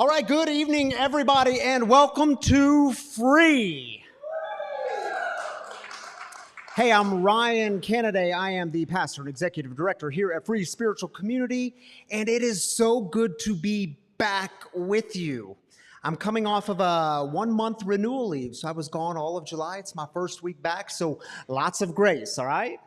All right, good evening, everybody, and welcome to Free. Hey, I'm Ryan Kennedy. I am the pastor and executive director here at Free Spiritual Community, and it is so good to be back with you. I'm coming off of a 1-month renewal leave, so I was gone all of July. It's my first week back, so lots of grace, all right?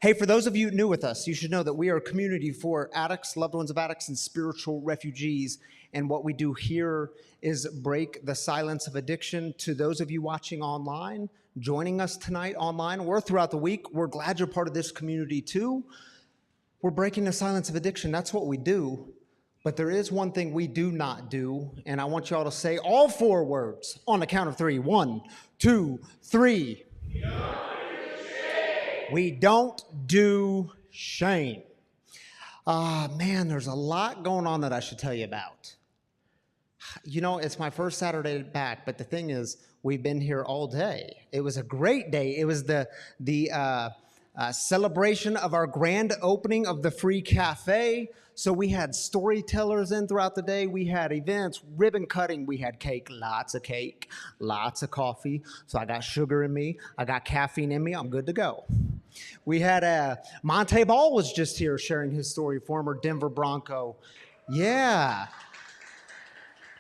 Hey, for those of you new with us, you should know that we are a community for addicts, loved ones of addicts, and spiritual refugees. And what we do here is break the silence of addiction. To those of you watching online, joining us tonight online or throughout the week, we're glad you're part of this community too. We're breaking the silence of addiction. That's what we do. But there is one thing we do not do, and I want you all to say all 4 words on the count of 3. 1, 2, 3. We don't do shame. Man, there's a lot going on that I should tell you about. You know, it's my first Saturday back, but the thing is, we've been here all day. It was a great day. It was the celebration of our grand opening of the Free Cafe. So we had storytellers in throughout the day. We had events, ribbon cutting. We had cake, lots of coffee. So I got sugar in me. I got caffeine in me. I'm good to go. We had Monte Ball was just here sharing his story, former Denver Bronco. Yeah.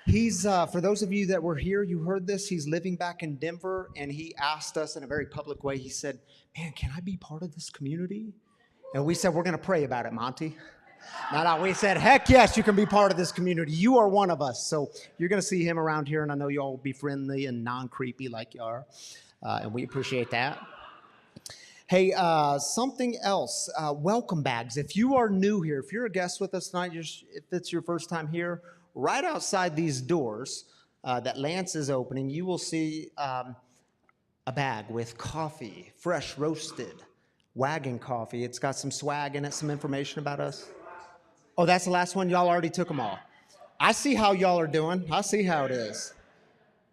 He's, for those of you that were here, you heard this, he's living back in Denver, and he asked us in a very public way, he said, man, can I be part of this community? And we said, we're going to pray about it, Monty. No, we said, heck yes, you can be part of this community. You are one of us. So you're going to see him around here, and I know you all will be friendly and non-creepy like you are, and we appreciate that. Hey, something else, welcome bags. If you are new here, if you're a guest with us tonight, if it's your first time here, right outside these doors that Lance is opening, you will see a bag with coffee, fresh roasted, wagon coffee. It's got some swag in it, some information about us. Oh, that's the last one? Y'all already took them all. I see how y'all are doing. I see how it is.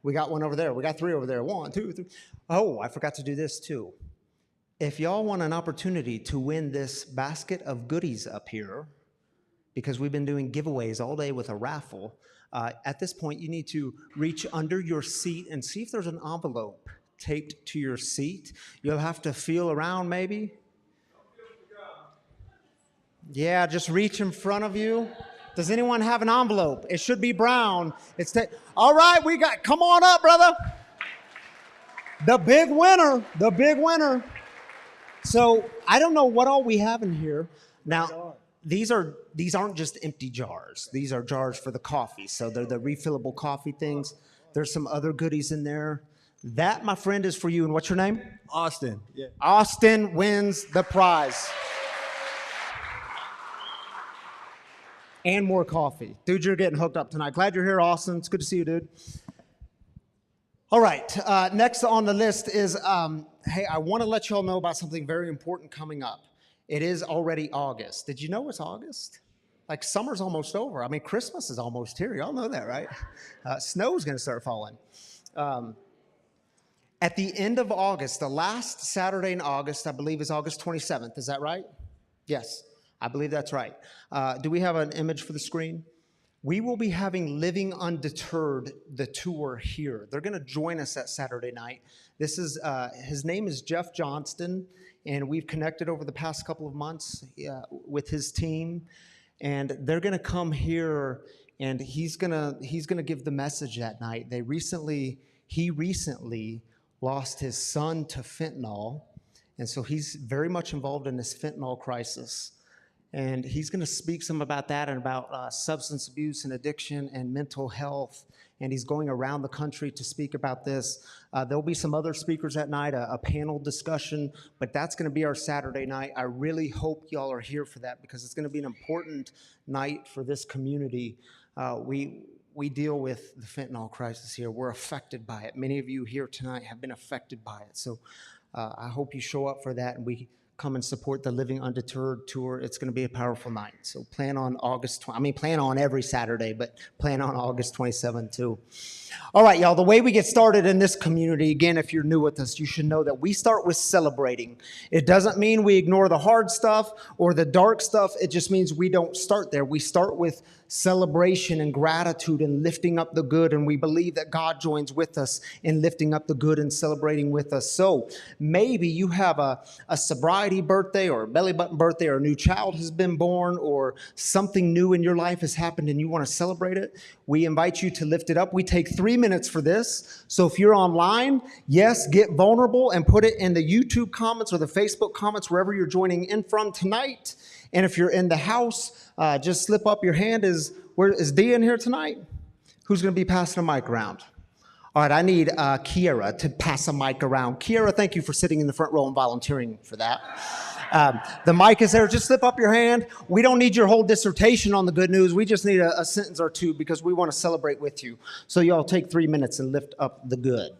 We got one over there. We got 3 over there. 1, 2, 3. Oh, I forgot to do this too. If y'all want an opportunity to win this basket of goodies up here, because we've been doing giveaways all day with a raffle, at this point you need to reach under your seat and see if there's an envelope taped to your seat. You'll have to feel around maybe. Yeah, just reach in front of you. Does anyone have an envelope? It should be brown. All right, come on up, brother. The big winner. So I don't know what all we have in here. Now, these aren't just empty jars. These are jars for the coffee. So they're the refillable coffee things. There's some other goodies in there. That, my friend, is for you. And what's your name? Austin. Yeah. Austin wins the prize. And more coffee. Dude, you're getting hooked up tonight. Glad you're here, Austin. It's good to see you, dude. All right, next on the list is, hey, I want to let you all know about something very important coming up. It is already August. Did you know it's August? Like, summer's almost over. I mean, Christmas is almost here. Y'all know that, right? Snow's going to start falling. At the end of August, the last Saturday in August, I believe, is August 27th. Is that right? Yes, I believe that's right. Do we have an image for the screen? We will be having Living Undeterred, the tour here. They're going to join us that Saturday night. This is, his name is Jeff Johnston, and we've connected over the past couple of months with his team. And they're going to come here, and he's going to give the message that night. He recently lost his son to fentanyl, and so he's very much involved in this fentanyl crisis. And he's going to speak some about that and about substance abuse and addiction and mental health. And he's going around the country to speak about this. There'll be some other speakers that night, a panel discussion, but that's going to be our Saturday night. I really hope y'all are here for that because it's going to be an important night for this community. We deal with the fentanyl crisis here. We're affected by it. Many of you here tonight have been affected by it. So I hope you show up for that, and we Come and support the Living Undeterred tour. It's going to be a powerful night. So plan on plan on every Saturday, but plan on August 27th too. All right, y'all, the way we get started in this community, again, if you're new with us, you should know that we start with celebrating. It doesn't mean we ignore the hard stuff or the dark stuff. It just means we don't start there. We start with celebration and gratitude and lifting up the good, and we believe that God joins with us in lifting up the good and celebrating with us. So maybe you have a sobriety birthday or a belly button birthday, or a new child has been born, or something new in your life has happened and you want to celebrate it. We invite you to lift it up. We take 3 minutes for this. So if you're online, yes, get vulnerable and put it in the YouTube comments or the Facebook comments, wherever you're joining in from tonight. And if you're in the house, just slip up your hand. Is Dee in here tonight? Who's going to be passing a mic around? All right, I need Kiera to pass a mic around. Kiera, thank you for sitting in the front row and volunteering for that. The mic is there. Just slip up your hand. We don't need your whole dissertation on the good news. We just need a sentence or two because we want to celebrate with you. So y'all take 3 minutes and lift up the good.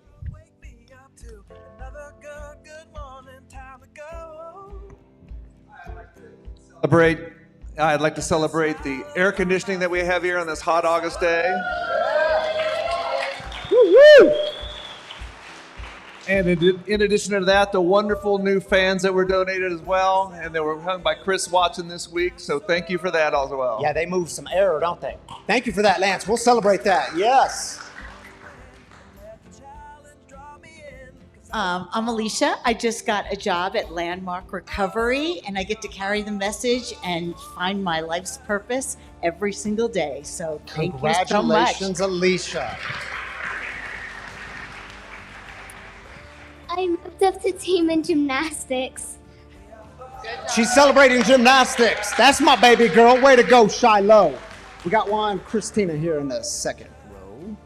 I'd like to celebrate the air conditioning that we have here on this hot August day. Woo-woo! And in addition to that, the wonderful new fans that were donated as well, and they were hung by Chris Watson this week, so thank you for that as well. Yeah, they move some air, don't they? Thank you for that, Lance. We'll celebrate that. Yes. I'm Alicia. I just got a job at Landmark Recovery, and I get to carry the message and find my life's purpose every single day. So thank you so much. Congratulations, Alicia. I moved up to team in gymnastics. She's celebrating gymnastics. That's my baby girl. Way to go, Shiloh. We got one Christina here in the second row.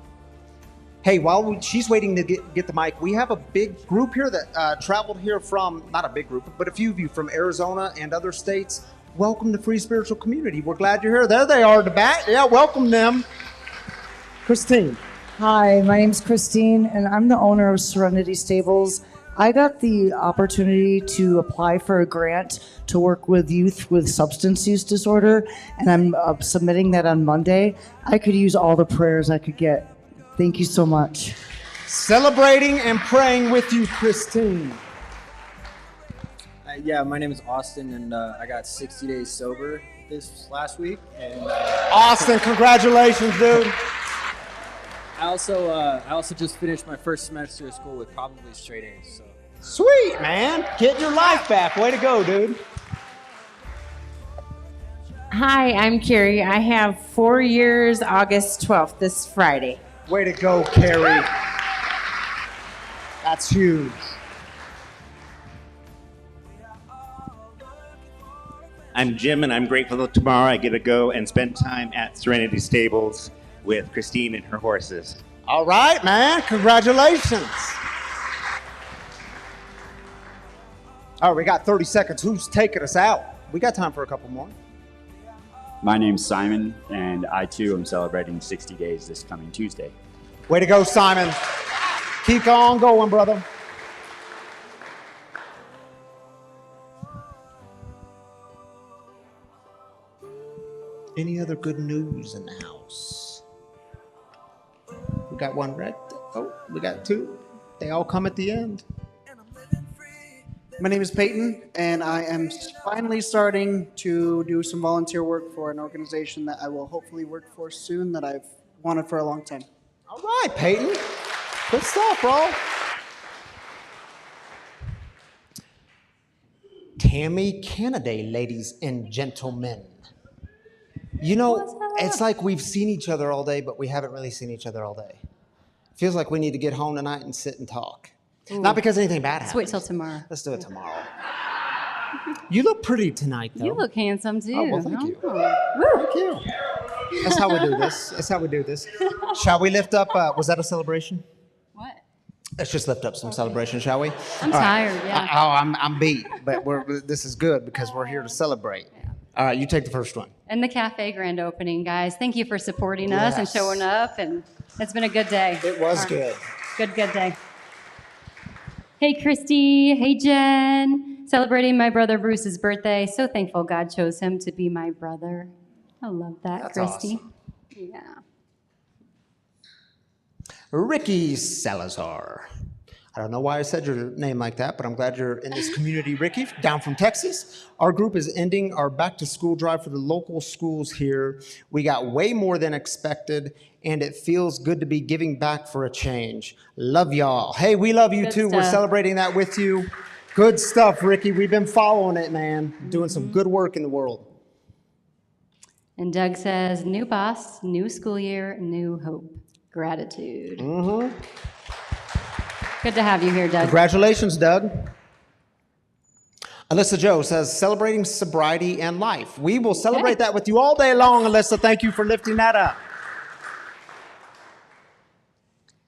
Hey, while she's waiting to get the mic, we have a big group here that traveled here from, not a big group, but a few of you from Arizona and other states. Welcome to Free Spiritual Community. We're glad you're here. There they are at the back. Yeah, welcome them. Christine. Hi, my name's Christine, and I'm the owner of Serenity Stables. I got the opportunity to apply for a grant to work with youth with substance use disorder, and I'm submitting that on Monday. I could use all the prayers I could get. Thank you so much. Celebrating and praying with you, Christine. Yeah, my name is Austin, and I got 60 days sober this last week. And Austin, congratulations, dude. I also just finished my first semester of school with probably straight A's. So. Sweet, man. Getting your life back. Way to go, dude. Hi, I'm Carrie. I have 4 years, August 12th, this Friday. Way to go, Carrie. That's huge. I'm Jim, and I'm grateful that tomorrow I get to go and spend time at Serenity Stables with Christine and her horses. All right, man. Congratulations. All right, we got 30 seconds. Who's taking us out? We got time for a couple more. My name's Simon, and I too am celebrating 60 days this coming Tuesday. Way to go, Simon. Keep on going, brother. Any other good news in the house? We got one right. Oh, we got two. They all come at the end. My name is Peyton, and I am finally starting to do some volunteer work for an organization that I will hopefully work for soon that I've wanted for a long time. All right, Peyton. Good stuff, bro. Tammy Kennedy, ladies and gentlemen. You know, it's like we've seen each other all day, but we haven't really seen each other all day. Feels like we need to get home tonight and sit and talk. Ooh. Not because anything bad happened. Let's wait till tomorrow. Let's do it tomorrow. You look pretty tonight, though. You look handsome, too. Oh, well, thank you. Thank you. That's how we do this. That's how we do this. Shall we lift up, was that a celebration? What? Let's just lift up some celebration, shall we? I'm tired, yeah. I'm beat, but this is good because we're here to celebrate. Yeah. All right, you take the first one. And the cafe grand opening, guys. Thank you for supporting us and showing up, and it's been a good day. It was good. Good day. Hey, Christy. Hey, Jen. Celebrating my brother Bruce's birthday. So thankful God chose him to be my brother. I love that, That's Christy. awesome. Yeah. Ricky Salazar. I don't know why I said your name like that, but I'm glad you're in this community, Ricky, down from Texas. Our group is ending our back to school drive for the local schools here. We got way more than expected, and it feels good to be giving back for a change. Love y'all. Hey, we love you Good too. We're stuff. celebrating that with you. Good stuff, Ricky. We've been following it, man. Doing some good work in the world. And Doug says, new boss, new school year, new hope. Gratitude. Good to have you here, Doug. Congratulations, Doug. Alyssa Joe says, celebrating sobriety and life. We will celebrate that with you all day long, Alyssa. Thank you for lifting that up.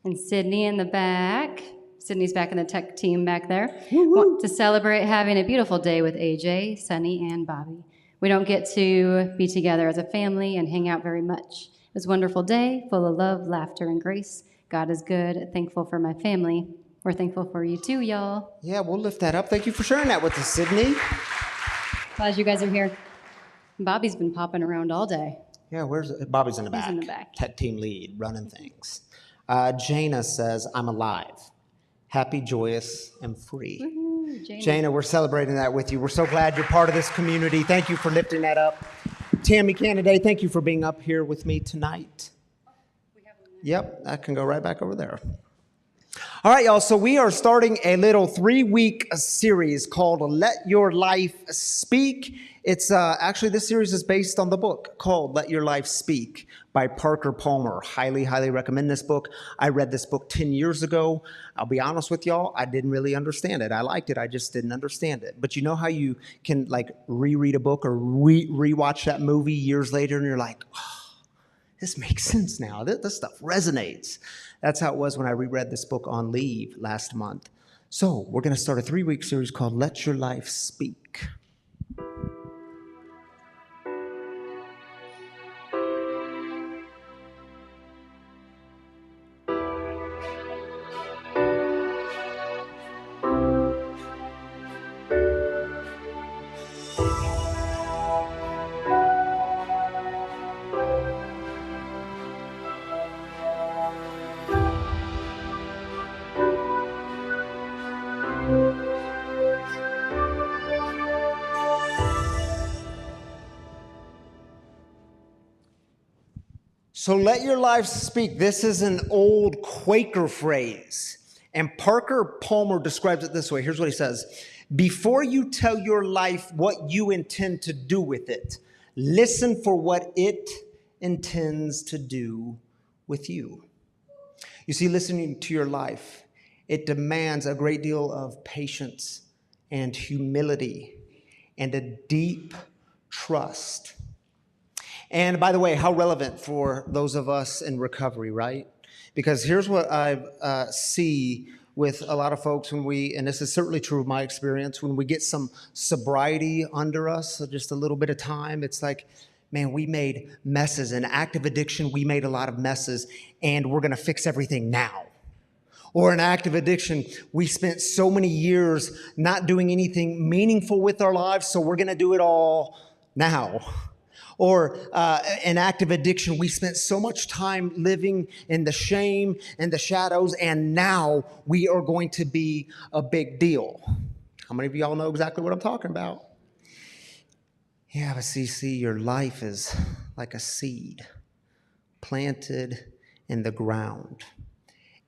And Sydney in the back. Sydney's back in the tech team back there. Want to celebrate having a beautiful day with AJ, Sunny, and Bobby. We don't get to be together as a family and hang out very much. It was a wonderful day, full of love, laughter, and grace. God is good. Thankful for my family. We're thankful for you too, y'all. Yeah, we'll lift that up. Thank you for sharing that with us, Sydney. Glad you guys are here. Bobby's been popping around all day. Yeah, Bobby's in the back. He's in the back. Tech team lead, running things. Jana says, I'm alive, happy, joyous, and free. Woo-hoo, Jana. Jana, we're celebrating that with you. We're so glad you're part of this community. Thank you for lifting that up. Tammy Canaday, thank you for being up here with me tonight. Yep, that can go right back over there. All right, y'all, so we are starting a little 3-week series called Let Your Life Speak. It's actually, this series is based on the book called Let Your Life Speak by Parker Palmer. Highly, highly recommend this book. I read this book 10 years ago. I'll be honest with y'all, I didn't really understand it. I liked it, I just didn't understand it. But you know how you can like reread a book or rewatch that movie years later and you're like, oh, this makes sense now. This stuff resonates. That's how it was when I reread this book on leave last month. So we're going to start a 3-week series called Let Your Life Speak. So let your life speak. This is an old Quaker phrase. And Parker Palmer describes it this way. Here's what he says. Before you tell your life what you intend to do with it, listen for what it intends to do with you. You see, listening to your life, it demands a great deal of patience and humility and a deep trust. And by the way, how relevant for those of us in recovery, right? Because here's what I see with a lot of folks when and this is certainly true of my experience, when we get some sobriety under us, so just a little bit of time, it's like, man, we made messes. In active addiction, we made a lot of messes, and we're gonna fix everything now. Or in active addiction, we spent so many years not doing anything meaningful with our lives, so we're gonna do it all now. Or in active addiction, we spent so much time living in the shame and the shadows, and now we are going to be a big deal. How many of y'all know exactly what I'm talking about? Yeah, but see, your life is like a seed planted in the ground.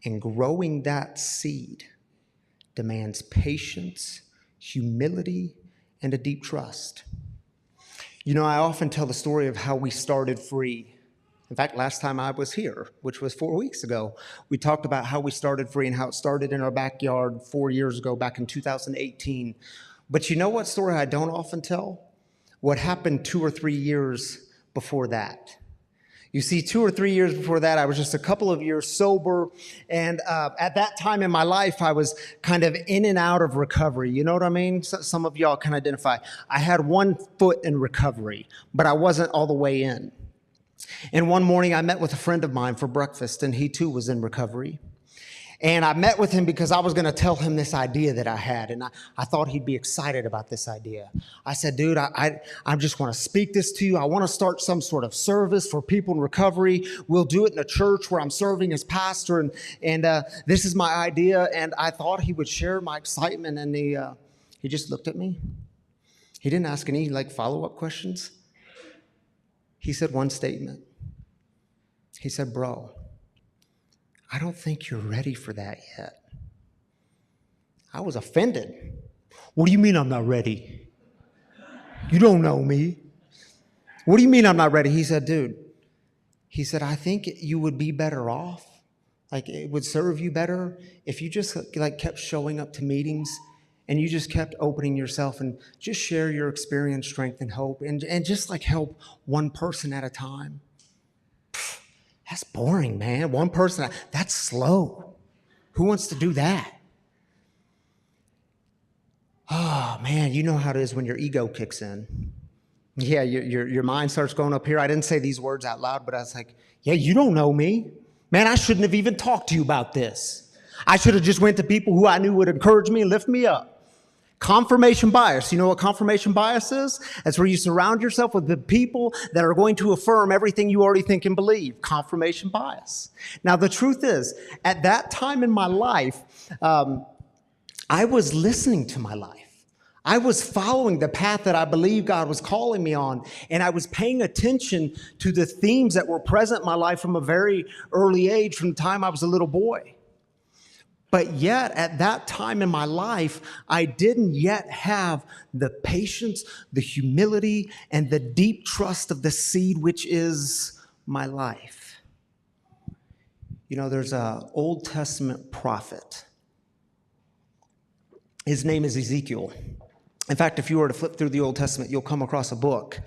And growing that seed demands patience, humility, and a deep trust. You know, I often tell the story of how we started free. In fact, last time I was here, which was 4 weeks ago, we talked about how we started free and how it started in our backyard 4 years ago, back in 2018. But you know what story I don't often tell? What happened 2 or 3 years before that. You see, 2 or 3 years before that, I was just a couple of years sober. And at that time in my life, I was kind of in and out of recovery. You know what I mean? Some of y'all can identify. I had one foot in recovery, but I wasn't all the way in. And one morning, I met with a friend of mine for breakfast, and he too was in recovery. And I met with him because I was going to tell him this idea that I had. And I thought he'd be excited about this idea. I said, dude, I just want to speak this to you. I want to start some sort of service for people in recovery. We'll do it in a church where I'm serving as pastor. And this is my idea. And I thought he would share my excitement. And he just looked at me. He didn't ask any follow-up questions. He said one statement. He said, bro, I don't think you're ready for that yet. I was offended. What do you mean I'm not ready? You don't know me. What do you mean I'm not ready? He said, dude, I think you would be better off. It would serve you better if you just kept showing up to meetings and you just kept opening yourself and just share your experience, strength, and hope and just help one person at a time. That's boring, man. One person, that's slow. Who wants to do that? Oh, man, you know how it is when your ego kicks in. Yeah, your mind starts going up here. I didn't say these words out loud, but I was like, yeah, you don't know me. Man, I shouldn't have even talked to you about this. I should have just went to people who I knew would encourage me and lift me up. Confirmation bias. You know what confirmation bias is? That's where you surround yourself with the people that are going to affirm everything you already think and believe. Confirmation bias. Now, the truth is, at that time in my life, I was listening to my life. I was following the path that I believed God was calling me on, and I was paying attention to the themes that were present in my life from a very early age, from the time I was a little boy. But yet, at that time in my life, I didn't yet have the patience, the humility, and the deep trust of the seed, which is my life. You know, there's an Old Testament prophet. His name is Ezekiel. In fact, if you were to flip through the Old Testament, you'll come across a book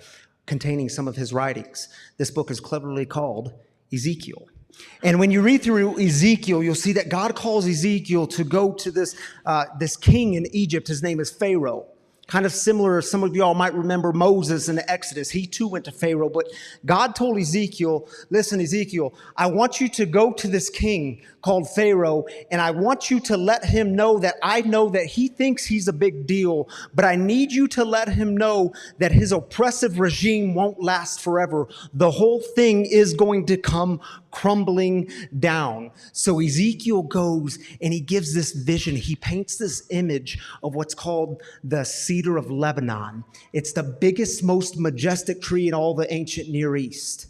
containing some of his writings. This book is cleverly called Ezekiel. And when you read through Ezekiel, you'll see that God calls Ezekiel to go to this king in Egypt. His name is Pharaoh. Kind of similar, some of y'all might remember Moses in the Exodus. He too went to Pharaoh, but God told Ezekiel, listen, Ezekiel, I want you to go to this king called Pharaoh, and I want you to let him know that I know that he thinks he's a big deal, but I need you to let him know that his oppressive regime won't last forever. The whole thing is going to come crumbling down. So Ezekiel goes and he gives this vision. He paints this image of what's called the cedar of Lebanon. It's the biggest, most majestic tree in all the ancient Near East.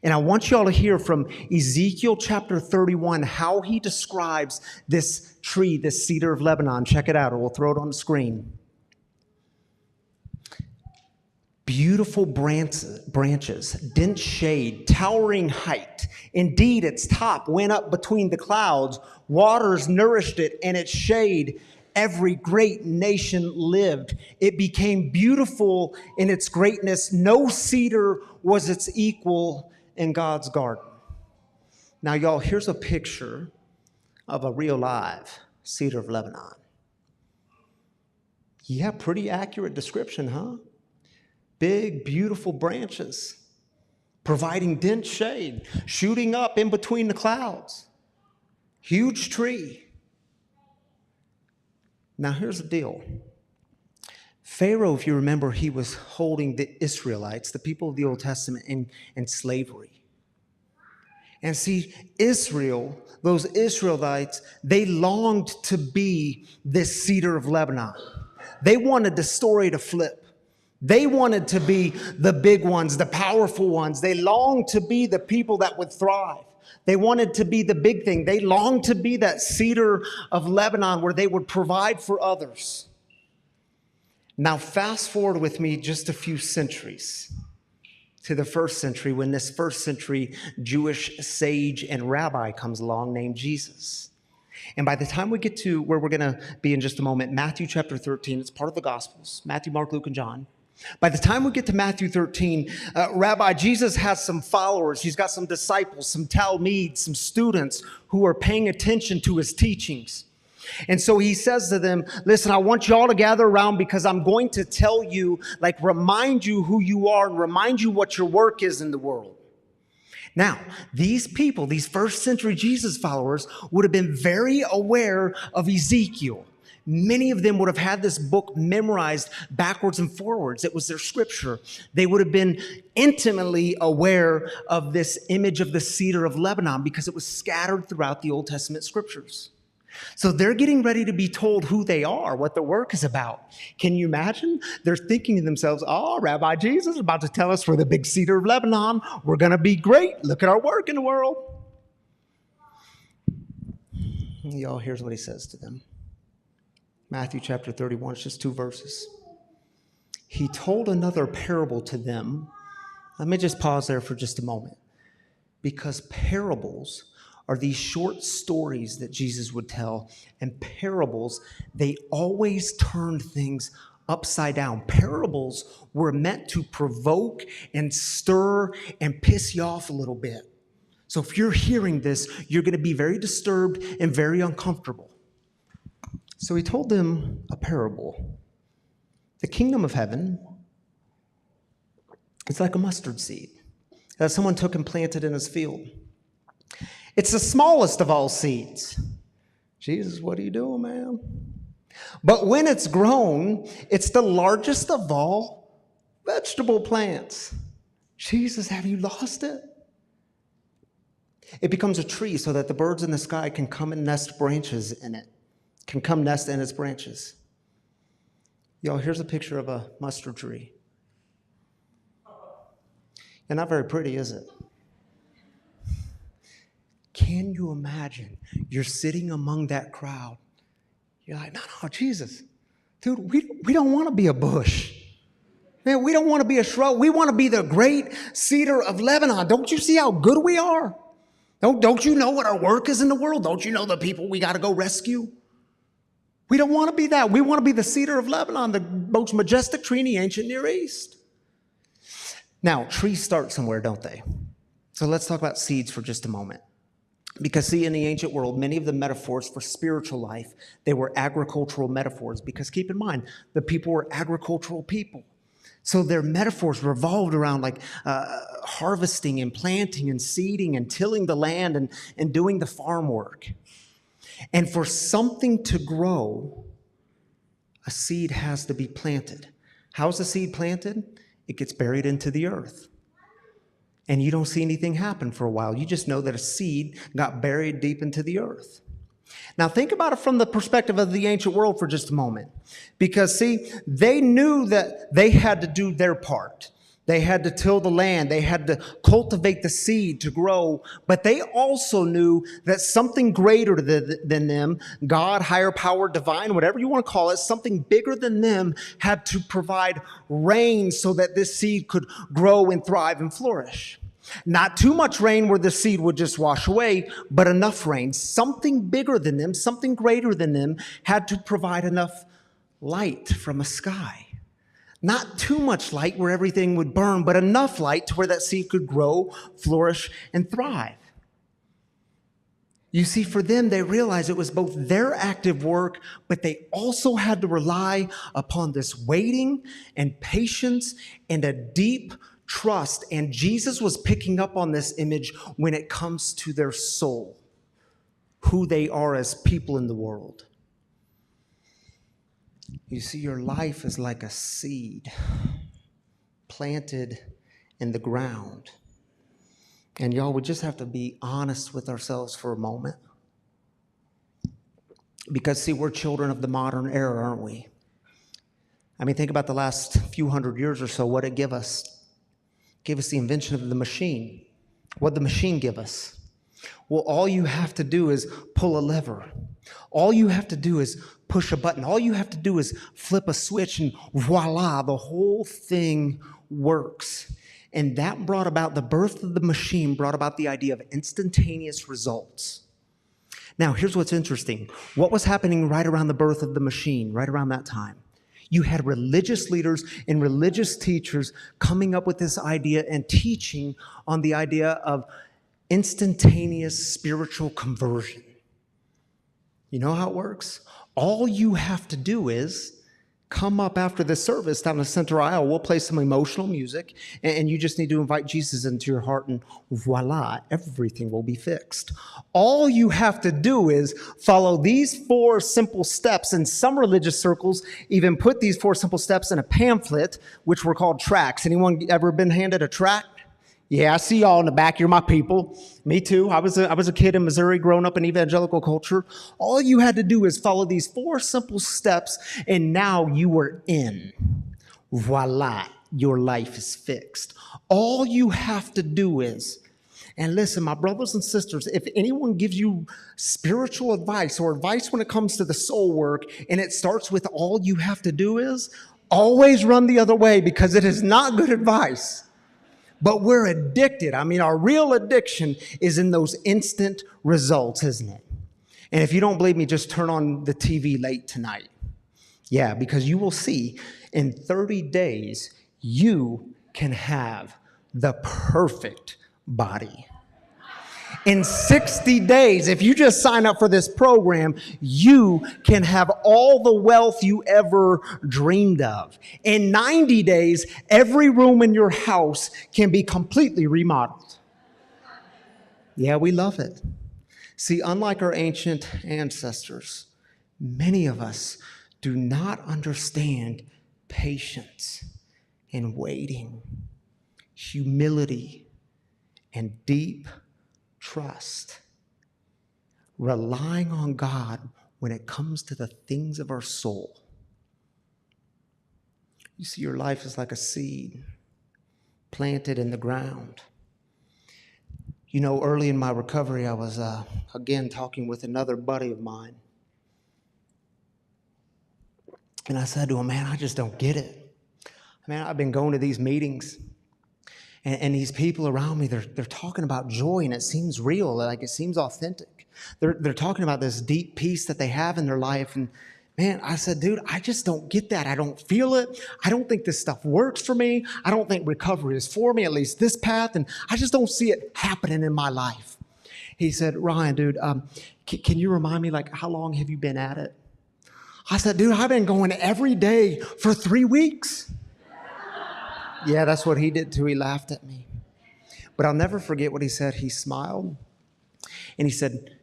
And I want y'all to hear from Ezekiel chapter 31 how he describes this tree, this cedar of Lebanon. Check it out, or we'll throw it on the screen. Beautiful branches, dense shade, towering height. Indeed, its top went up between the clouds. Waters nourished it, and its shade every great nation lived. It became beautiful in its greatness. No cedar was its equal in God's garden. Now, y'all, here's a picture of a real live cedar of Lebanon. Yeah, pretty accurate description, huh? Big, beautiful branches, providing dense shade, shooting up in between the clouds. Huge tree. Now, here's the deal. Pharaoh, if you remember, he was holding the Israelites, the people of the Old Testament, in slavery. And see, Israel, those Israelites, they longed to be this cedar of Lebanon. They wanted the story to flip. They wanted to be the big ones, the powerful ones. They longed to be the people that would thrive. They wanted to be the big thing. They longed to be that cedar of Lebanon where they would provide for others. Now, fast forward with me just a few centuries to the first century, when this first century Jewish sage and rabbi comes along named Jesus. And by the time we get to where we're going to be in just a moment, Matthew chapter 13, it's part of the Gospels, Matthew, Mark, Luke, and John. By the time we get to Matthew 13, Rabbi Jesus has some followers. He's got some disciples, some talmids, some students who are paying attention to his teachings. And so he says to them, listen, I want you all to gather around because I'm going to tell you, remind you who you are and remind you what your work is in the world. Now, these people, these first century Jesus followers, would have been very aware of Ezekiel. Many of them would have had this book memorized backwards and forwards. It was their scripture. They would have been intimately aware of this image of the cedar of Lebanon because it was scattered throughout the Old Testament scriptures. So they're getting ready to be told who they are, what the work is about. Can you imagine? They're thinking to themselves, oh, Rabbi Jesus is about to tell us we're the big cedar of Lebanon. We're going to be great. Look at our work in the world. Y'all, here's what he says to them. Matthew chapter 31, it's just 2 verses. He told another parable to them. Let me just pause there for just a moment. Because parables are these short stories that Jesus would tell. And parables, they always turned things upside down. Parables were meant to provoke and stir and piss you off a little bit. So if you're hearing this, you're going to be very disturbed and very uncomfortable. So he told them a parable. The kingdom of heaven is like a mustard seed that someone took and planted in his field. It's the smallest of all seeds. Jesus, what are you doing, man? But when it's grown, it's the largest of all vegetable plants. Jesus, have you lost it? It becomes a tree so that the birds in the sky can come and nest branches in it, can come nest in its branches. Y'all, here's a picture of a mustard tree. And not very pretty, is it? Can you imagine? You're sitting among that crowd. You're like, no, Jesus. Dude, we don't want to be a bush. Man, we don't want to be a shrub. We want to be the great cedar of Lebanon. Don't you see how good we are? Don't you know what our work is in the world? Don't you know the people we got to go rescue? We don't want to be that. We want to be the cedar of Lebanon, the most majestic tree in the ancient Near East. Now, trees start somewhere, don't they? So let's talk about seeds for just a moment. Because see, in the ancient world, many of the metaphors for spiritual life, they were agricultural metaphors. Because keep in mind, the people were agricultural people. So their metaphors revolved around like harvesting and planting and seeding and tilling the land and doing the farm work. And for something to grow, a seed has to be planted. How is the seed planted? It gets buried into the earth. And you don't see anything happen for a while. You just know that a seed got buried deep into the earth. Now think about it from the perspective of the ancient world for just a moment. Because see, they knew that they had to do their part. They had to till the land. They had to cultivate the seed to grow. But they also knew that something greater than them, God, higher power, divine, whatever you want to call it, something bigger than them had to provide rain so that this seed could grow and thrive and flourish. Not too much rain where the seed would just wash away, but enough rain. Something bigger than them, something greater than them had to provide enough light from a sky. Not too much light where everything would burn, but enough light to where that seed could grow, flourish, and thrive. You see, for them, they realized it was both their active work, but they also had to rely upon this waiting and patience and a deep trust. And Jesus was picking up on this image when it comes to their soul, who they are as people in the world. You see, your life is like a seed planted in the ground. And y'all, we just have to be honest with ourselves for a moment. Because see, we're children of the modern era, aren't we? I mean, think about the last few hundred years or so. What did it give us? It gave us the invention of the machine. What did the machine give us? Well, all you have to do is pull a lever. All you have to do is push a button. All you have to do is flip a switch and voila, the whole thing works. And that brought about the birth of the machine, brought about the idea of instantaneous results. Now, here's what's interesting. What was happening right around the birth of the machine, right around that time? You had religious leaders and religious teachers coming up with this idea and teaching on the idea of instantaneous spiritual conversion. You know how it works? All you have to do is come up after the service down the center aisle. We'll play some emotional music, and you just need to invite Jesus into your heart, and voila, everything will be fixed. All you have to do is follow these 4 simple steps, and some religious circles even put these 4 simple steps in a pamphlet, which were called tracts. Anyone ever been handed a tract? Yeah, I see y'all in the back. You're my people. Me too. I was a kid in Missouri growing up in evangelical culture. All you had to do is follow these 4 simple steps, and now you were in. Voila, your life is fixed. All you have to do is, and listen, my brothers and sisters, if anyone gives you spiritual advice or advice when it comes to the soul work, and it starts with all you have to do is, always run the other way, because it is not good advice. But we're addicted. I mean, our real addiction is in those instant results, isn't it? And if you don't believe me, just turn on the TV late tonight. Yeah, because you will see in 30 days, you can have the perfect body. In 60 days, if you just sign up for this program, you can have all the wealth you ever dreamed of. In 90 days, every room in your house can be completely remodeled. Yeah, we love it. See, unlike our ancient ancestors, many of us do not understand patience and waiting, humility, and deep trust, relying on God when it comes to the things of our soul. You see, your life is like a seed planted in the ground. You know, early in my recovery, I was, again, talking with another buddy of mine. And I said to him, man, I just don't get it. Man, I've been going to these meetings, and these people around me, they're talking about joy, and it seems real, like it seems authentic. They're talking about this deep peace that they have in their life. And man, I said, dude, I just don't get that. I don't feel it. I don't think this stuff works for me. I don't think recovery is for me, at least this path. And I just don't see it happening in my life. He said, Ryan, dude, can you remind me, like, how long have you been at it? I said, dude, I've been going every day for 3 weeks. Yeah, that's what he did too. He laughed at me. But I'll never forget what he said. He smiled and he said,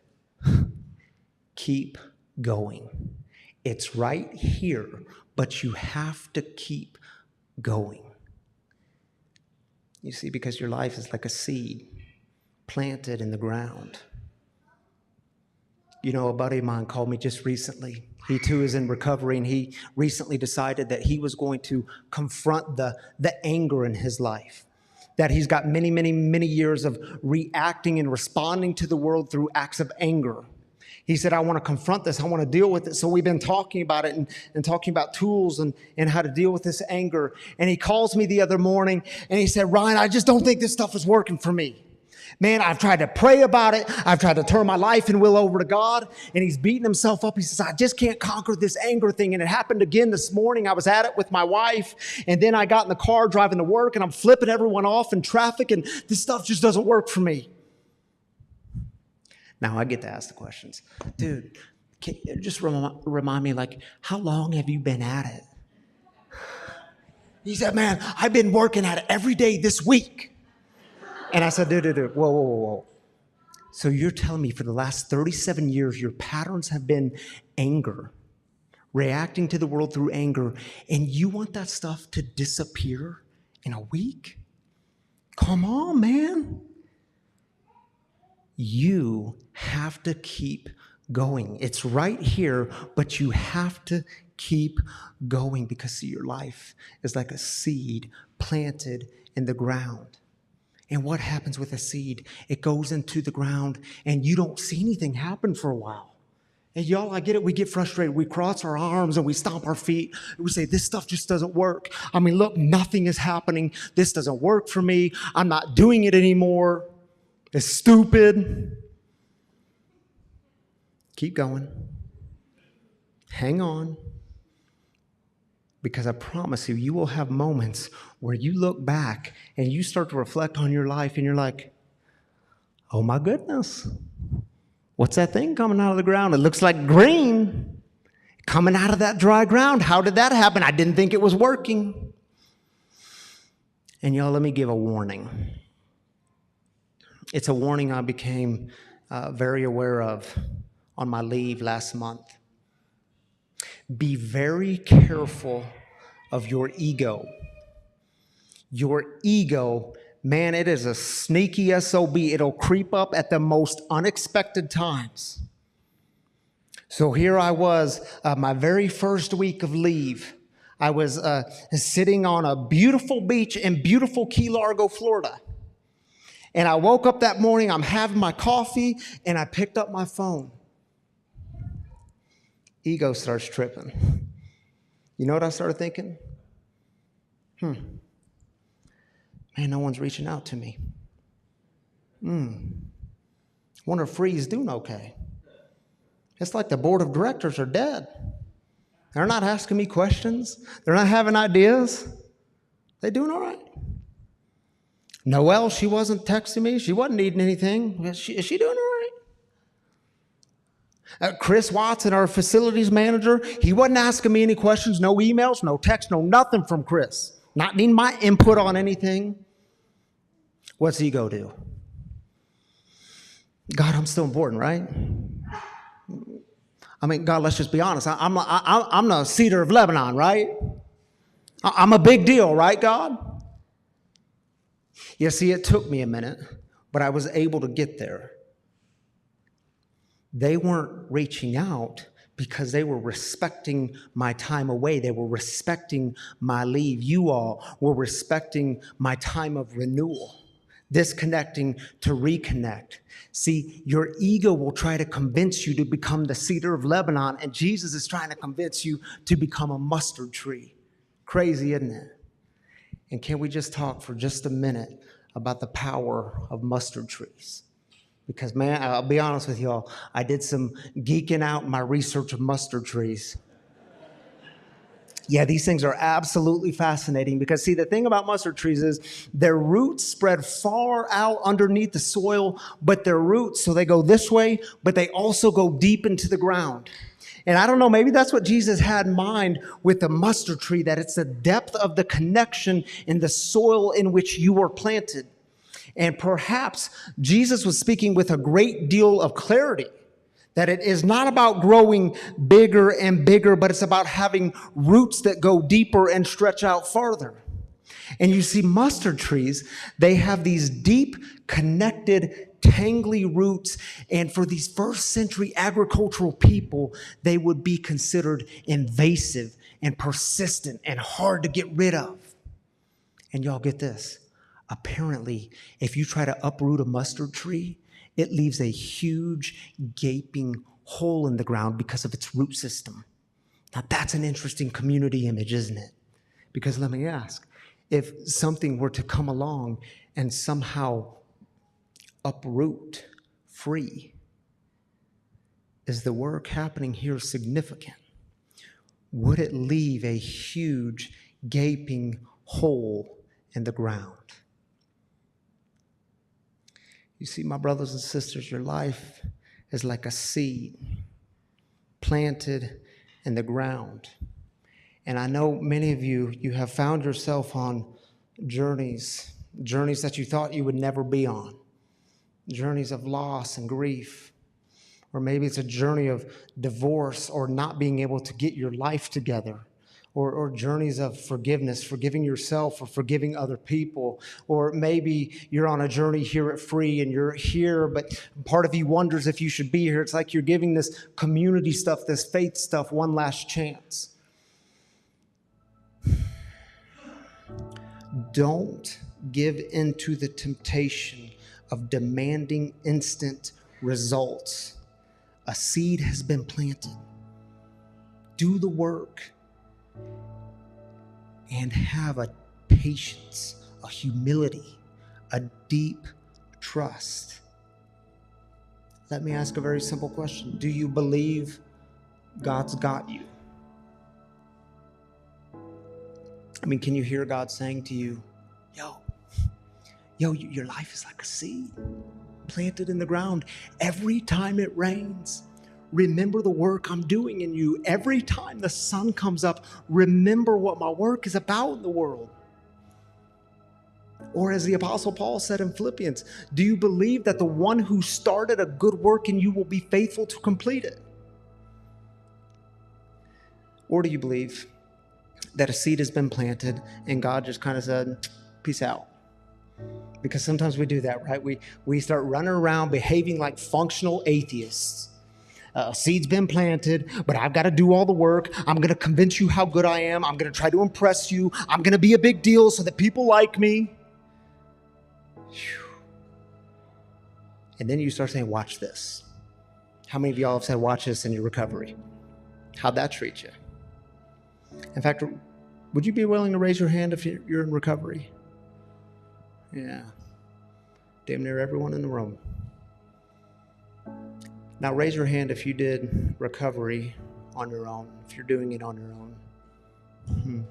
keep going. It's right here, but you have to keep going. You see, because your life is like a seed planted in the ground. You know, a buddy of mine called me just recently. He too is in recovery, and he recently decided that he was going to confront the anger in his life. That he's got many, many, many years of reacting and responding to the world through acts of anger. He said, I want to confront this. I want to deal with it. So we've been talking about it and talking about tools and how to deal with this anger. And he calls me the other morning and he said, Ryan, I just don't think this stuff is working for me. Man, I've tried to pray about it. I've tried to turn my life and will over to God. And he's beating himself up. He says, I just can't conquer this anger thing. And it happened again this morning. I was at it with my wife. And then I got in the car driving to work and I'm flipping everyone off in traffic. And this stuff just doesn't work for me. Now I get to ask the questions. Dude, can you just remind me, like, how long have you been at it? He said, man, I've been working at it every day this week. And I said, dude, whoa. So you're telling me for the last 37 years, your patterns have been anger, reacting to the world through anger, and you want that stuff to disappear in a week? Come on, man. You have to keep going. It's right here, but you have to keep going because, see, your life is like a seed planted in the ground. And what happens with a seed? It goes into the ground and you don't see anything happen for a while. And y'all, I get it. We get frustrated. We cross our arms and we stomp our feet. And we say, this stuff just doesn't work. I mean, look, nothing is happening. This doesn't work for me. I'm not doing it anymore. It's stupid. Keep going. Hang on. Because I promise you, you will have moments where you look back and you start to reflect on your life and you're like, oh my goodness, what's that thing coming out of the ground? It looks like green. Coming out of that dry ground. How did that happen? I didn't think it was working. And y'all, let me give a warning. It's a warning I became very aware of on my leave last month. Be very careful of your ego. Your ego, man, it is a sneaky SOB. It'll creep up at the most unexpected times. So here I was, my very first week of leave. I was sitting on a beautiful beach in beautiful Key Largo, Florida. And I woke up that morning, I'm having my coffee, and I picked up my phone. Ego starts tripping. You know what I started thinking? Man, no one's reaching out to me. Wonder if Free's doing okay. It's like the board of directors are dead. They're not asking me questions. They're not having ideas. They doing all right. Noelle, she wasn't texting me. She wasn't needing anything. Is she doing all right? Chris Watson, our facilities manager, he wasn't asking me any questions. No emails, no text, no nothing from Chris. Not needing my input on anything. What's ego do? God, I'm still important, right? I mean, God, let's just be honest. I'm the cedar of Lebanon, right? I'm a big deal, right, God? You see, it took me a minute, but I was able to get there. They weren't reaching out because they were respecting my time away. They were respecting my leave. You all were respecting my time of renewal, disconnecting to reconnect. See, your ego will try to convince you to become the cedar of Lebanon, and Jesus is trying to convince you to become a mustard tree. Crazy, isn't it? And can we just talk for just a minute about the power of mustard trees? Because, man, I'll be honest with y'all, I did some geeking out in my research of mustard trees. Yeah, these things are absolutely fascinating because, see, the thing about mustard trees is their roots spread far out underneath the soil, but their roots, so they go this way, but they also go deep into the ground. And I don't know, maybe that's what Jesus had in mind with the mustard tree, that it's the depth of the connection in the soil in which you were planted. And perhaps Jesus was speaking with a great deal of clarity, that it is not about growing bigger and bigger, but it's about having roots that go deeper and stretch out farther. And you see, mustard trees, they have these deep, connected, tangly roots. And for these first century agricultural people, they would be considered invasive and persistent and hard to get rid of. And y'all get this. Apparently, if you try to uproot a mustard tree, it leaves a huge gaping hole in the ground because of its root system. Now, that's an interesting community image, isn't it? Because let me ask, if something were to come along and somehow uproot free, is the work happening here significant? Would it leave a huge gaping hole in the ground? You see, my brothers and sisters, your life is like a seed planted in the ground. And I know many of you, you have found yourself on journeys that you thought you would never be on, journeys of loss and grief. Or maybe it's a journey of divorce or not being able to get your life together. Or journeys of forgiveness, forgiving yourself or forgiving other people. Or maybe you're on a journey here at Free and you're here, but part of you wonders if you should be here. It's like you're giving this community stuff, this faith stuff, one last chance. Don't give into the temptation of demanding instant results. A seed has been planted. Do the work. And have a patience, a humility, a deep trust. Let me ask a very simple question. Do you believe God's got you? I mean, can you hear God saying to you, yo, your life is like a seed planted in the ground. Every time it rains, remember the work I'm doing in you. Every time the sun comes up, remember what my work is about in the world. Or as the Apostle Paul said in Philippians, do you believe that the one who started a good work in you will be faithful to complete it? Or do you believe that a seed has been planted and God just kind of said, peace out? Because sometimes we do that, right? We start running around behaving like functional atheists. A seed's been planted, but I've got to do all the work. I'm going to convince you how good I am. I'm going to try to impress you. I'm going to be a big deal so that people like me. And then you start saying, watch this. How many of y'all have said, watch this in your recovery? How'd that treat you? In fact, would you be willing to raise your hand if you're in recovery? Yeah. Damn near everyone in the room. Now raise your hand if you did recovery on your own, if you're doing it on your own.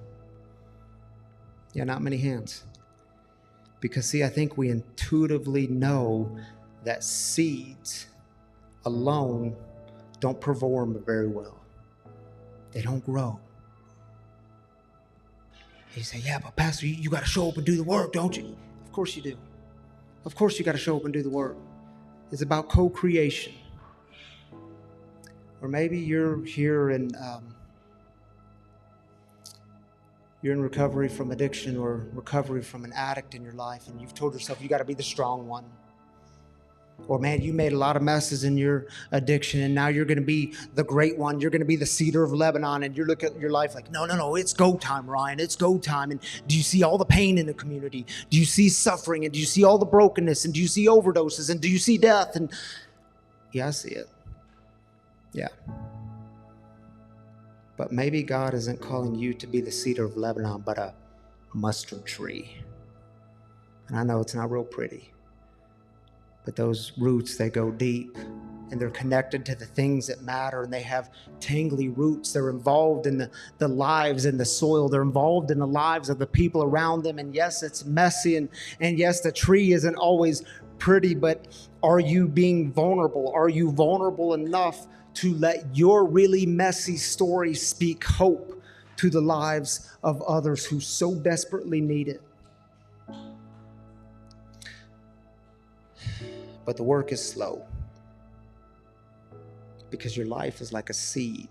Yeah, not many hands. Because see, I think we intuitively know that seeds alone don't perform very well. They don't grow. You say, yeah, but Pastor, you got to show up and do the work, don't you? Of course you do. Of course you got to show up and do the work. It's about co-creation. Or maybe you're here and you're in recovery from addiction or recovery from an addict in your life, and you've told yourself you got to be the strong one. Or man, you made a lot of messes in your addiction, and now you're going to be the great one. You're going to be the cedar of Lebanon, and you look at your life like, no, it's go time, Ryan. It's go time. And do you see all the pain in the community? Do you see suffering? And do you see all the brokenness? And do you see overdoses? And do you see death? And yeah, I see it. Yeah. But maybe God isn't calling you to be the cedar of Lebanon, but a mustard tree. And I know it's not real pretty. But those roots, they go deep, and they're connected to the things that matter, and they have tangly roots. They're involved in the lives in the soil. They're involved in the lives of the people around them. And yes, it's messy, and yes, the tree isn't always pretty, but are you being vulnerable? Are you vulnerable enough to let your really messy story speak hope to the lives of others who so desperately need it? But the work is slow because your life is like a seed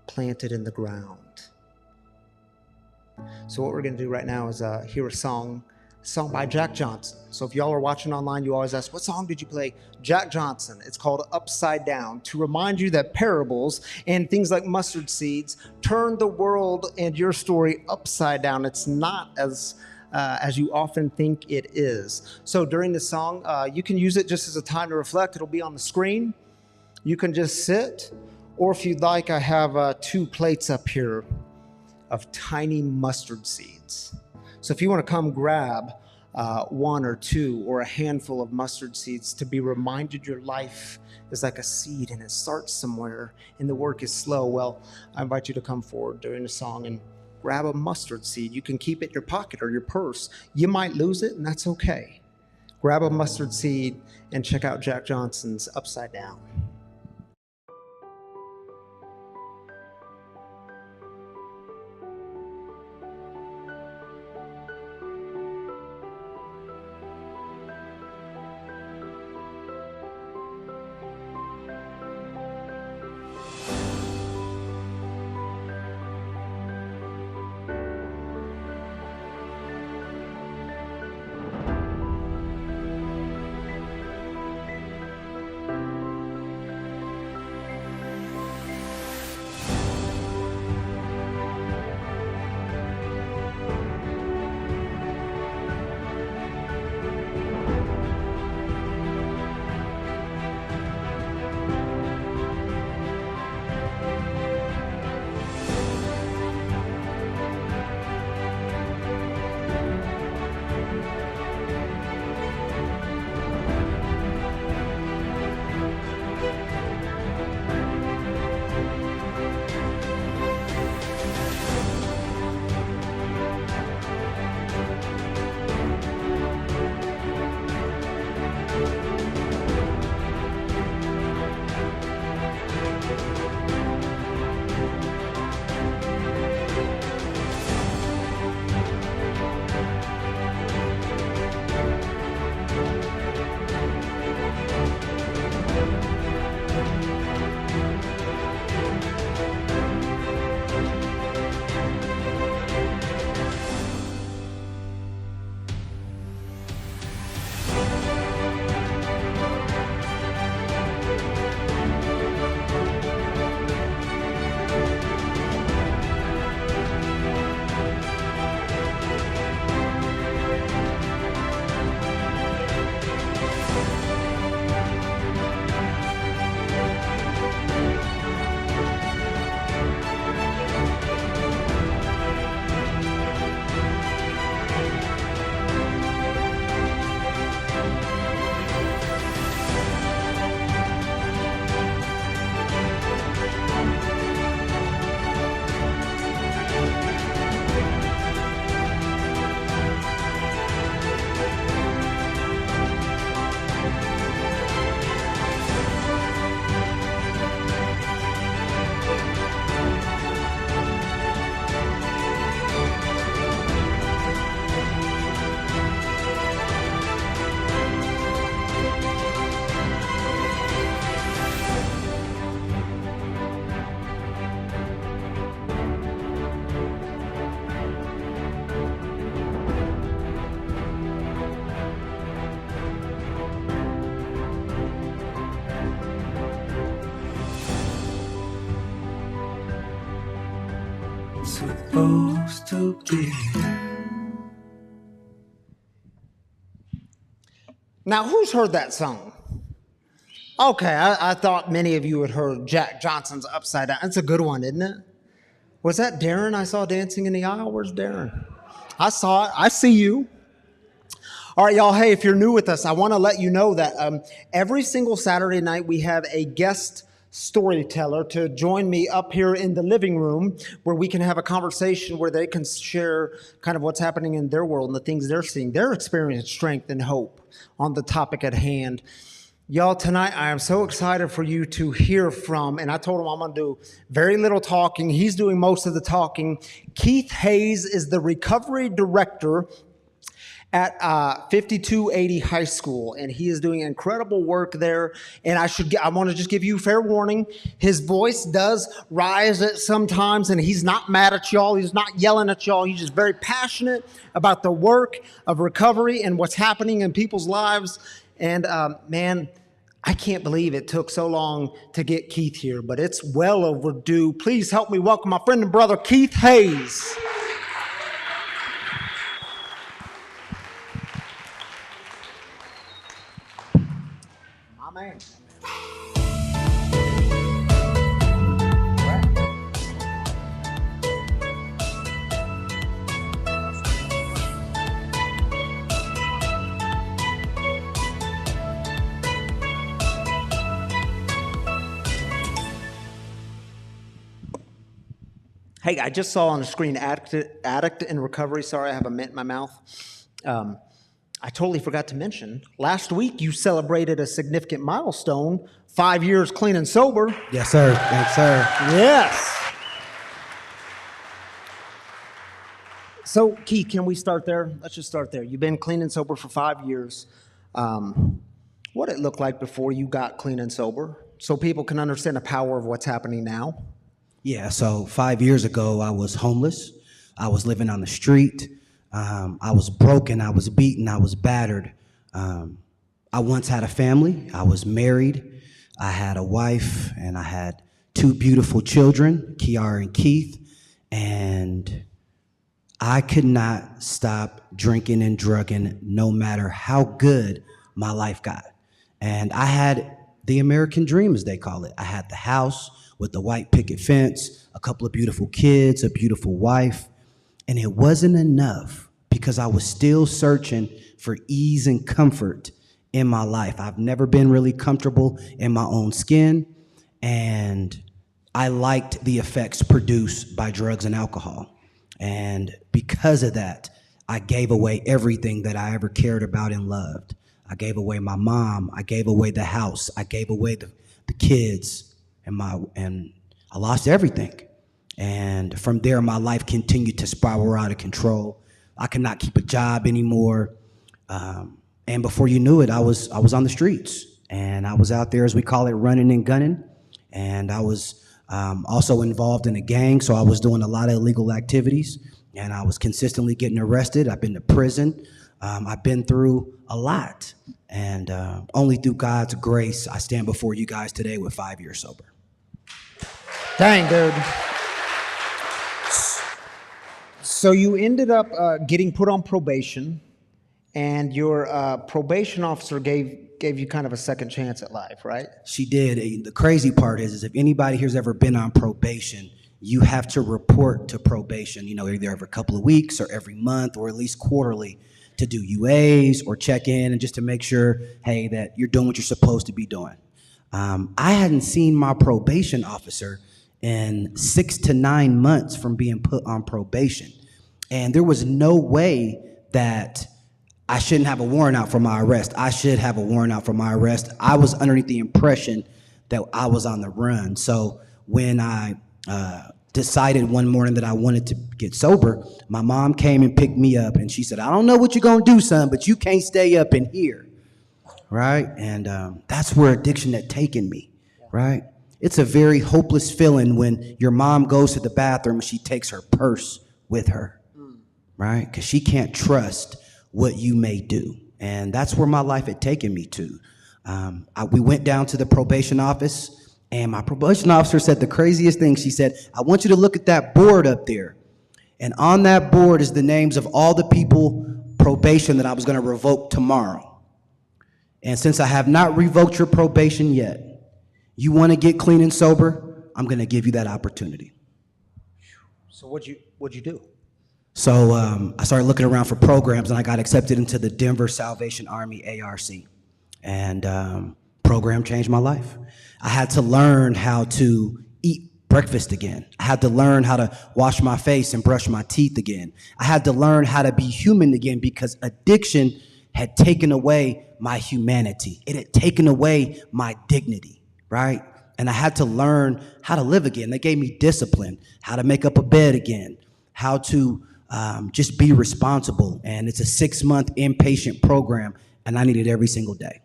planted in the ground. So what we're going to do right now is hear a song by Jack Johnson. So if y'all are watching online, you always ask, what song did you play? Jack Johnson. It's called Upside Down, to remind you that parables and things like mustard seeds turn the world and your story upside down. It's not as you often think it is. So during the song, you can use it just as a time to reflect. It'll be on the screen. You can just sit, or if you'd like, I have 2 plates up here of tiny mustard seeds. So if you want to come grab 1 or 2 or a handful of mustard seeds to be reminded your life is like a seed and it starts somewhere and the work is slow, well, I invite you to come forward during the song and grab a mustard seed. You can keep it in your pocket or your purse. You might lose it, and that's okay. Grab a mustard seed and check out Jack Johnson's Upside Down. supposed to be. Now, who's heard that song? Okay, I thought many of you had heard Jack Johnson's Upside Down. It's a good one, isn't it? Was that Darren I saw dancing in the aisle? Where's Darren? I saw it. I see you. All right, y'all. Hey, if you're new with us, I want to let you know that every single Saturday night we have a guest storyteller to join me up here in the living room where we can have a conversation where they can share kind of what's happening in their world and the things they're seeing, their experience, strength, and hope on the topic at hand. Y'all, tonight I am so excited for you to hear from, and I told him I'm going to do very little talking. He's doing most of the talking. Keith Hayes is the recovery director at 5280 High School, and he is doing incredible work there. And I want to just give you fair warning. His voice does rise at sometimes, and he's not mad at y'all. He's not yelling at y'all. He's just very passionate about the work of recovery and what's happening in people's lives. And man, I can't believe it took so long to get Keith here, but it's well overdue. Please help me welcome my friend and brother, Keith Hayes. Man. Hey, I just saw on the screen Addict in Recovery. Sorry, I have a mint in my mouth. I totally forgot to mention, last week you celebrated a significant milestone, 5 years clean and sober. Yes, sir. Thanks, sir. Yes. So, Keith, can we start there? Let's just start there. You've been clean and sober for 5 years. What did it look like before you got clean and sober so people can understand the power of what's happening now? Yeah, so 5 years ago, I was homeless. I was living on the street. I was broken, I was beaten, I was battered. I once had a family. I was married. I had a wife, and I had 2 beautiful children, Kiara and Keith. And I could not stop drinking and drugging no matter how good my life got. And I had the American dream, as they call it. I had the house with the white picket fence, a couple of beautiful kids, a beautiful wife. And it wasn't enough because I was still searching for ease and comfort in my life. I've never been really comfortable in my own skin, and I liked the effects produced by drugs and alcohol. And because of that, I gave away everything that I ever cared about and loved. I gave away my mom. I gave away the house. I gave away the kids, and I lost everything. And from there, my life continued to spiral out of control. I could not keep a job anymore. And before you knew it, I was on the streets. And I was out there, as we call it, running and gunning. And I was also involved in a gang, so I was doing a lot of illegal activities. And I was consistently getting arrested. I've been to prison. I've been through a lot. And only through God's grace, I stand before you guys today with 5 years sober. Dang, dude. So you ended up getting put on probation, and your probation officer gave you kind of a second chance at life, right? She did. The crazy part is if anybody here's ever been on probation, you have to report to probation, either every couple of weeks or every month or at least quarterly to do UAs or check in and just to make sure, hey, that you're doing what you're supposed to be doing. I hadn't seen my probation officer in 6 to 9 months from being put on probation. And there was no way that I shouldn't have a warrant out for my arrest. I should have a warrant out for my arrest. I was underneath the impression that I was on the run. So when I decided one morning that I wanted to get sober, my mom came and picked me up, and she said, I don't know what you're gonna do, son, but you can't stay up in here, right? And that's where addiction had taken me, right? It's a very hopeless feeling when your mom goes to the bathroom and she takes her purse with her, right? Because she can't trust what you may do. And that's where my life had taken me to. We went down to the probation office, and my probation officer said the craziest thing. She said, I want you to look at that board up there. And on that board is the names of all the people probation that I was going to revoke tomorrow. And since I have not revoked your probation yet, you want to get clean and sober, I'm going to give you that opportunity. So what'd you do? So I started looking around for programs, and I got accepted into the Denver Salvation Army ARC. And program changed my life. I had to learn how to eat breakfast again. I had to learn how to wash my face and brush my teeth again. I had to learn how to be human again because addiction had taken away my humanity. It had taken away my dignity, right? And I had to learn how to live again. They gave me discipline, how to make up a bed again, how to just be responsible. And it's a 6-month inpatient program, and I need it every single day.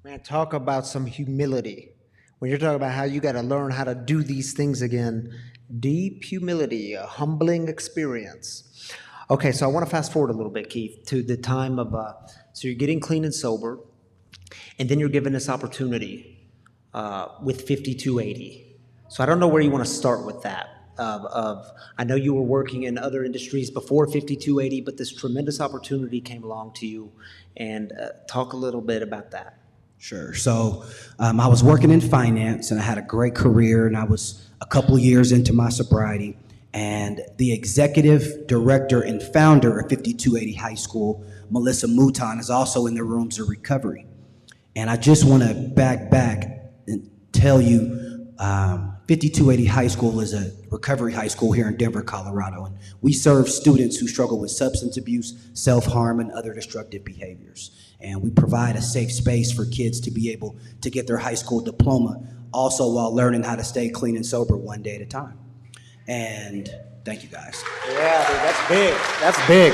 Man, talk about some humility. When you're talking about how you got to learn how to do these things again, deep humility, a humbling experience. Okay, so I want to fast forward a little bit, Keith, to the time of, so you're getting clean and sober, and then you're given this opportunity with 5280. So I don't know where you want to start with that. I know you were working in other industries before 5280, but this tremendous opportunity came along to you, and talk a little bit about that. Sure. So I was working in finance, and I had a great career, and I was a couple of years into my sobriety. And the executive director and founder of 5280 High School, Melissa Mouton, is also in the rooms of recovery. And I just want to back and tell you, 5280 High School is a recovery high school here in Denver, Colorado. And we serve students who struggle with substance abuse, self-harm, and other destructive behaviors. And we provide a safe space for kids to be able to get their high school diploma, also while learning how to stay clean and sober one day at a time. And thank you, guys. Yeah, dude, that's big. That's big.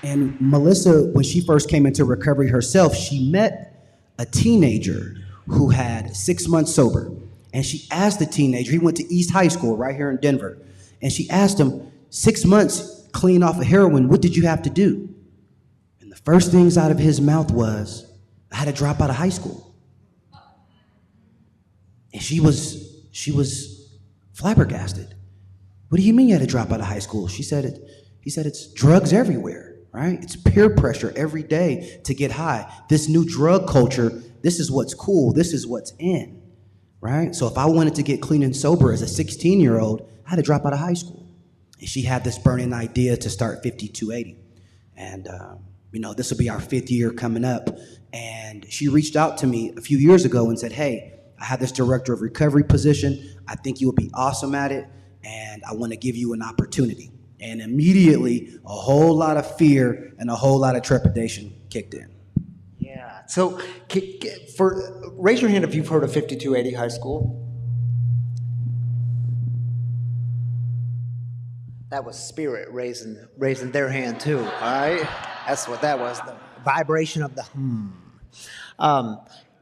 And Melissa, when she first came into recovery herself, she met a teenager who had 6 months sober. And she asked the teenager, he went to East High School right here in Denver, and she asked him, 6 months clean off of heroin, what did you have to do? And the first things out of his mouth was, I had to drop out of high school. And she was flabbergasted. What do you mean you had to drop out of high school? He said it's drugs everywhere, right? It's peer pressure every day to get high. This new drug culture, this is what's cool, this is what's in, right? So if I wanted to get clean and sober as a 16-year-old, I had to drop out of high school. And she had this burning idea to start 5280. And this will be our 5th year coming up. And she reached out to me a few years ago and said, hey, I have this director of recovery position. I think you'll be awesome at it, and I want to give you an opportunity. And immediately, a whole lot of fear and a whole lot of trepidation kicked in. Yeah. So, raise your hand if you've heard of 5280 High School. That was spirit raising their hand too. All right, that's what that was. The vibration of the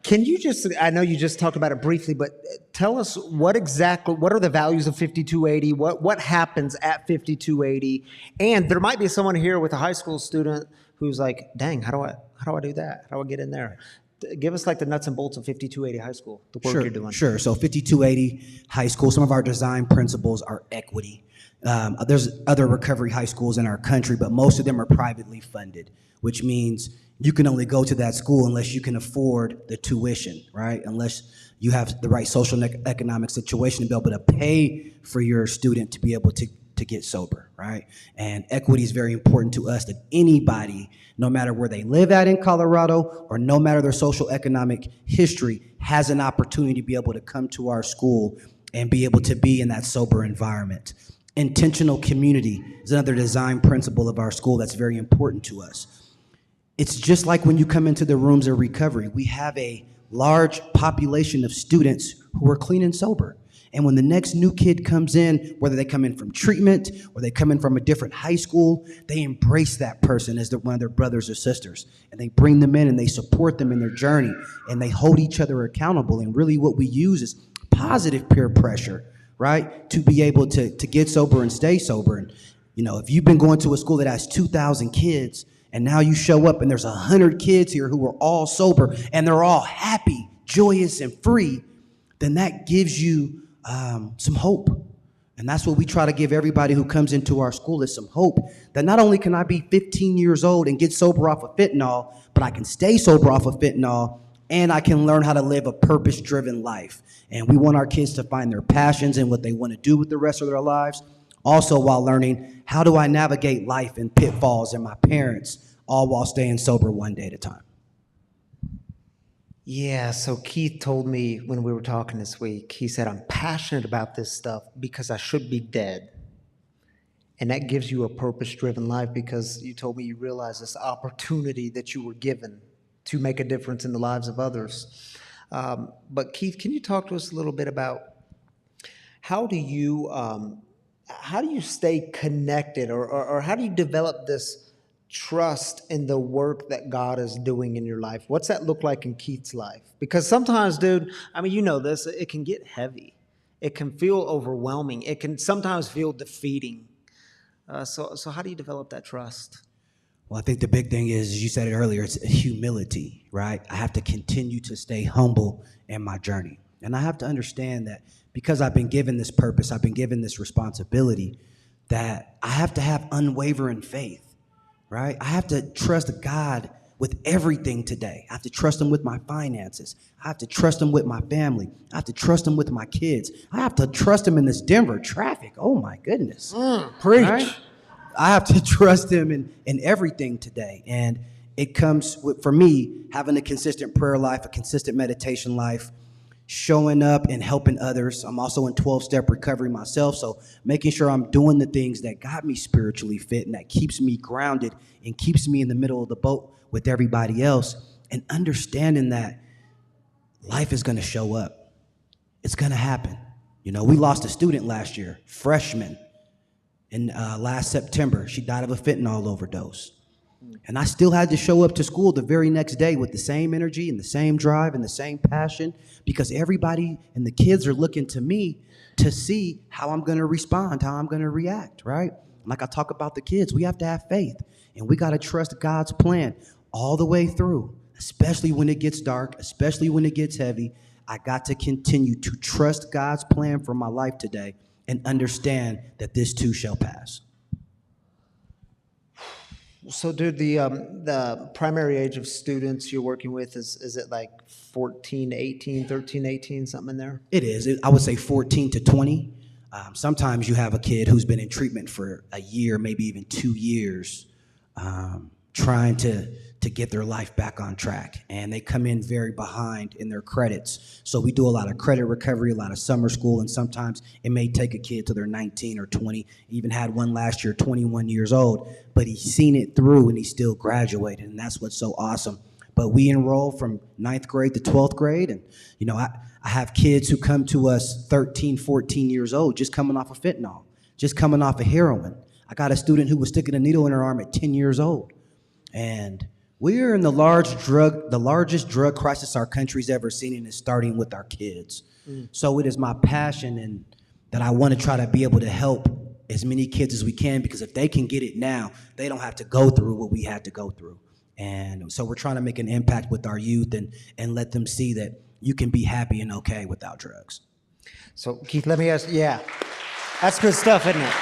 Can you just, I know you just talked about it briefly, but tell us what are the values of 5280? What happens at 5280? And there might be someone here with a high school student who's like, dang, how do I do that? How do I get in there? Give us like the nuts and bolts of 5280 High School, the work you're doing. Sure. So 5280 High School, some of our design principles are equity. There's other recovery high schools in our country, but most of them are privately funded, which means you can only go to that school unless you can afford the tuition, right? Unless you have the right social and economic situation to be able to pay for your student to be able to get sober, right? And equity is very important to us, that anybody, no matter where they live at in Colorado or no matter their social economic history, has an opportunity to be able to come to our school and be able to be in that sober environment. Intentional community is another design principle of our school that's very important to us. It's just like when you come into the rooms of recovery, we have a large population of students who are clean and sober. And when the next new kid comes in, whether they come in from treatment or they come in from a different high school, they embrace that person as one of their brothers or sisters. And they bring them in and they support them in their journey and they hold each other accountable. And really what we use is positive peer pressure, right? To be able to get sober and stay sober. And, if you've been going to a school that has 2,000 kids, and now you show up and there's 100 kids here who are all sober and they're all happy, joyous, and free, then that gives you some hope. And that's what we try to give everybody who comes into our school, is some hope that not only can I be 15 years old and get sober off of fentanyl, but I can stay sober off of fentanyl and I can learn how to live a purpose-driven life. And we want our kids to find their passions and what they want to do with the rest of their lives, also while learning how do I navigate life and pitfalls and my parents, all while staying sober one day at a time. Yeah, so Keith told me when we were talking this week, he said, I'm passionate about this stuff because I should be dead. And that gives you a purpose-driven life, because you told me you realized this opportunity that you were given to make a difference in the lives of others. But Keith, can you talk to us a little bit about how do you stay connected, or how do you develop this trust in the work that God is doing in your life? What's that look like in Keith's life? Because sometimes, dude, I mean, you know this, it can get heavy. It can feel overwhelming. It can sometimes feel defeating. So how do you develop that trust? Well, I think the big thing is, you said it earlier, it's humility, right? I have to continue to stay humble in my journey. And I have to understand that because I've been given this purpose, I've been given this responsibility, that I have to have unwavering faith. Right? I have to trust God with everything today. I have to trust him with my finances. I have to trust him with my family. I have to trust him with my kids. I have to trust him in this Denver traffic. Oh my goodness. Preach. Right? I have to trust him in everything today. And it comes with, for me, having a consistent prayer life, a consistent meditation life, showing up and helping others. I'm also in 12-step recovery myself, so making sure I'm doing the things that got me spiritually fit and that keeps me grounded and keeps me in the middle of the boat with everybody else, and understanding that life is going to show up. It's going to happen. You know, we lost a student last year, freshman, in last September. She died of a fentanyl overdose. And I still had to show up to school the very next day with the same energy and the same drive and the same passion, because everybody and the kids are looking to me to see how I'm going to respond, how I'm going to react, right? Like I talk about the kids, we have to have faith, and we got to trust God's plan all the way through, especially when it gets dark, especially when it gets heavy. I got to continue to trust God's plan for my life today and understand that this too shall pass. So, dude, the primary age of students you're working with, is it like 14 to 18, 13, 18, something in there? It is. I would say 14 to 20. Sometimes you have a kid who's been in treatment for a year, maybe even 2 years, trying to get their life back on track. And they come in very behind in their credits. So we do a lot of credit recovery, a lot of summer school, and sometimes it may take a kid till they're 19 or 20. Even had one last year, 21 years old, but he's seen it through and he still graduated, and that's what's so awesome. But we enroll from 9th grade to 12th grade, and you know, I have kids who come to us 13, 14 years old, just coming off of fentanyl, just coming off of heroin. I got a student who was sticking a needle in her arm at 10 years old. And we're in the largest drug crisis our country's ever seen, and it's starting with our kids. So it is my passion, and that I want to try to be able to help as many kids as we can, because if they can get it now, they don't have to go through what we had to go through. And so we're trying to make an impact with our youth and let them see that you can be happy and okay without drugs. So Keith, let me ask, yeah, that's good stuff, isn't it?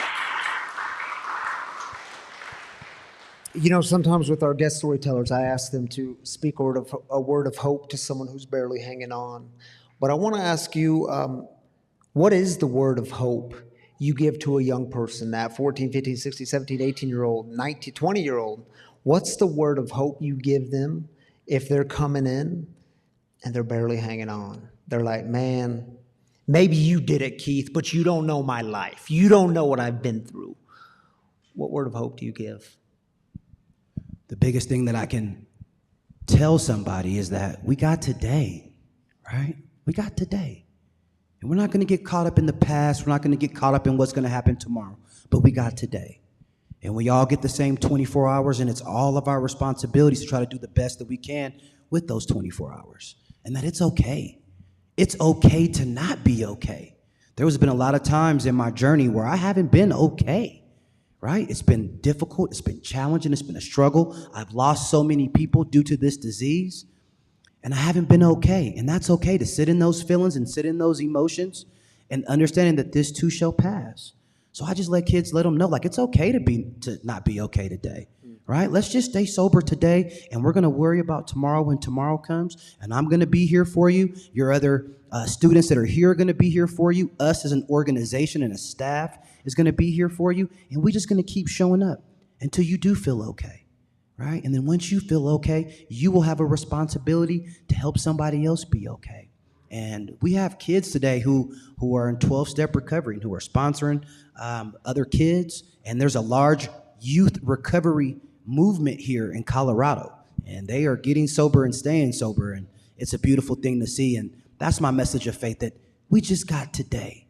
You know, sometimes with our guest storytellers, I ask them to speak a word of hope to someone who's barely hanging on. But I want to ask you, what is the word of hope you give to a young person, that 14, 15, 16, 17, 18-year-old, 19, 20-year-old? What's the word of hope you give them if they're coming in and they're barely hanging on? They're like, man, maybe you did it, Keith, but you don't know my life. You don't know what I've been through. What word of hope do you give? The biggest thing that I can tell somebody is that we got today, right? We got today. And we're not going to get caught up in the past. We're not going to get caught up in what's going to happen tomorrow. But we got today. And we all get the same 24 hours, and it's all of our responsibilities to try to do the best that we can with those 24 hours. And that it's okay. It's okay to not be okay. There's been a lot of times in my journey where I haven't been okay. Right? It's been difficult, it's been challenging, it's been a struggle. I've lost so many people due to this disease, and I haven't been okay. And that's okay to sit in those feelings and sit in those emotions and understanding that this too shall pass. So I just let them know, like, it's okay to not be okay today, right? Let's just stay sober today, and we're going to worry about tomorrow when tomorrow comes, and I'm going to be here for you. Your other students that are here are going to be here for you. Us as an organization and a staff is going to be here for you, and we're just going to keep showing up until you do feel okay. Right? And then once you feel okay, you will have a responsibility to help somebody else be okay. And we have kids today who are in 12-step recovery and who are sponsoring other kids. And there's a large youth recovery movement here in Colorado. And they are getting sober and staying sober. And it's a beautiful thing to see. And that's my message of faith, that we just got today.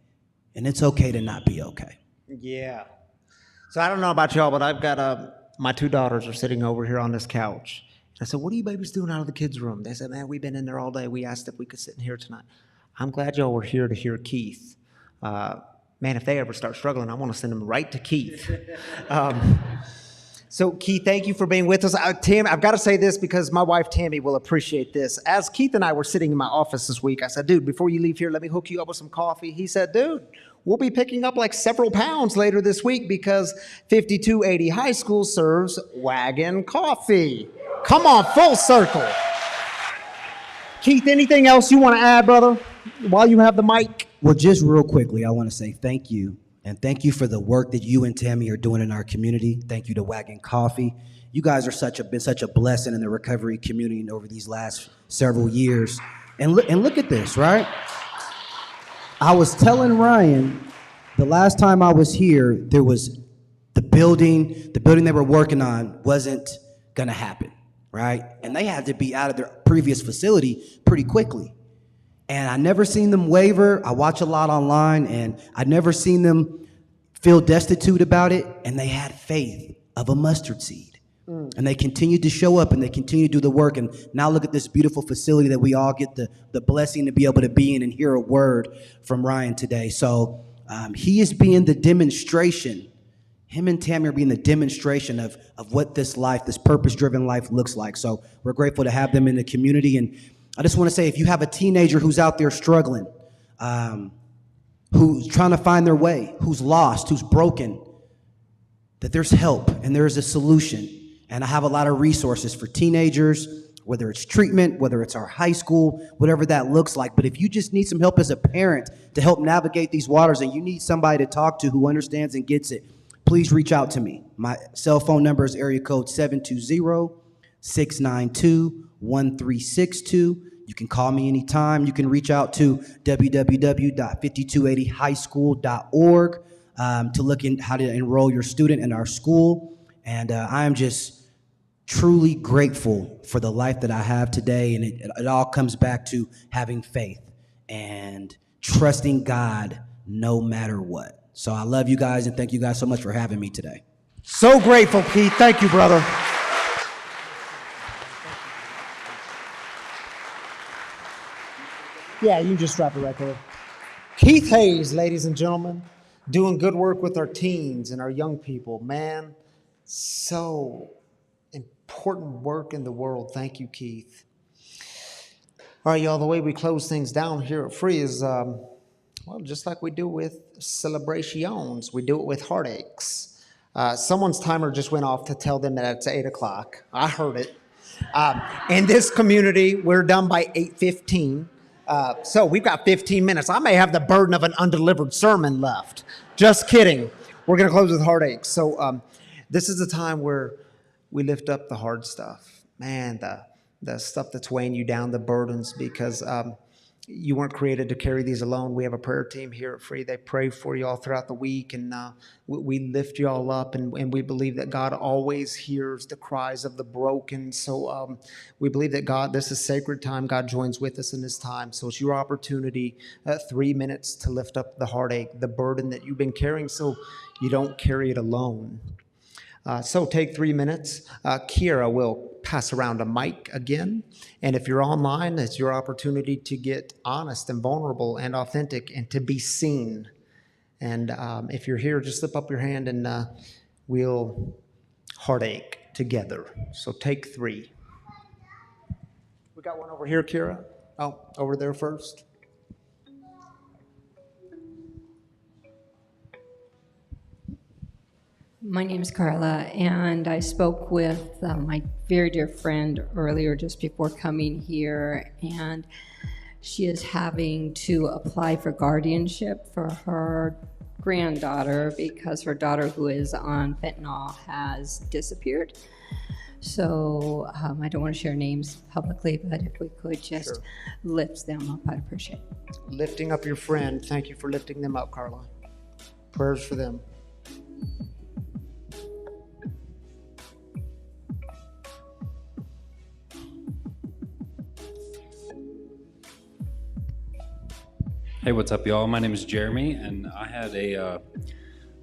And it's okay to not be okay. Yeah. So I don't know about y'all, but I've got my two daughters are sitting over here on this couch. I said, what are you babies doing out of the kids' room? They said, man, we've been in there all day. We asked if we could sit in here tonight. I'm glad y'all were here to hear Keith. Man, if they ever start struggling, I want to send them right to Keith. So, Keith, thank you for being with us. Tim, I've got to say this because my wife, Tammy, will appreciate this. As Keith and I were sitting in my office this week, I said, dude, before you leave here, let me hook you up with some coffee. He said, dude, we'll be picking up like several pounds later this week because 5280 High School serves wagon coffee. Come on, full circle. Keith, anything else you want to add, brother, while you have the mic? Well, just real quickly, I want to say thank you. And thank you for the work that you and Tammy are doing in our community. Thank you to Wagon Coffee. You guys are been such a blessing in the recovery community over these last several years. And look at this, right? I was telling Ryan the last time I was here, there was the building they were working on wasn't gonna happen, right? And they had to be out of their previous facility pretty quickly. And I never seen them waver. I watch a lot online, and I never seen them feel destitute about it. And they had faith of a mustard seed. And they continued to show up, and they continued to do the work. And now look at this beautiful facility that we all get the blessing to be able to be in and hear a word from Ryan today. So he is being the demonstration. Him and Tammy are being the demonstration of what this life, this purpose-driven life looks like. So we're grateful to have them in the community. And I just want to say, if you have a teenager who's out there struggling, who's trying to find their way, who's lost, who's broken, that there's help and there's a solution. And I have a lot of resources for teenagers, whether it's treatment, whether it's our high school, whatever that looks like. But if you just need some help as a parent to help navigate these waters, and you need somebody to talk to who understands and gets it, please reach out to me. My cell phone number is area code 720-692-1362. You can call me anytime. You can reach out to www.5280highschool.org to look in how to enroll your student in our school. And I am just truly grateful for the life that I have today. And it all comes back to having faith and trusting God no matter what. So I love you guys, and thank you guys so much for having me today. So grateful, Keith. Thank you, brother. Yeah, you can just drop it right there. Keith Hayes, ladies and gentlemen, doing good work with our teens and our young people. Man, so important work in the world. Thank you, Keith. All right, y'all, the way we close things down here at Free is, well, just like we do with celebrations, we do it with heartaches. Someone's timer just went off to tell them that it's 8 o'clock. I heard it. In this community, we're done by 8:15. So we've got 15 minutes. I may have the burden of an undelivered sermon left. Just kidding. We're going to close with heartaches. So this is the time where we lift up the hard stuff. Man, the stuff that's weighing you down, the burdens, because you weren't created to carry these alone. We have a prayer team here at Free. They pray for you all throughout the week, and we lift you all up, and we believe that God always hears the cries of the broken. So we believe that God, this is sacred time. God joins with us in this time. So it's your opportunity, 3 minutes to lift up the heartache, the burden that you've been carrying, so you don't carry it alone. So take 3 minutes. Kira will pass around a mic again. And if you're online, it's your opportunity to get honest and vulnerable and authentic and to be seen. And if you're here, just slip up your hand and we'll heartache together. So take 3. We got one over here, Kira. Oh, over there first. My name is Carla, and I spoke with my very dear friend earlier just before coming here, and she is having to apply for guardianship for her granddaughter because her daughter, who is on fentanyl, has disappeared. So I don't want to share names publicly, but if we could just lift them up, I'd appreciate it. Lifting up your friend. Thank you for lifting them up, Carla. Prayers for them. Hey, what's up, y'all? My name is Jeremy, and I had a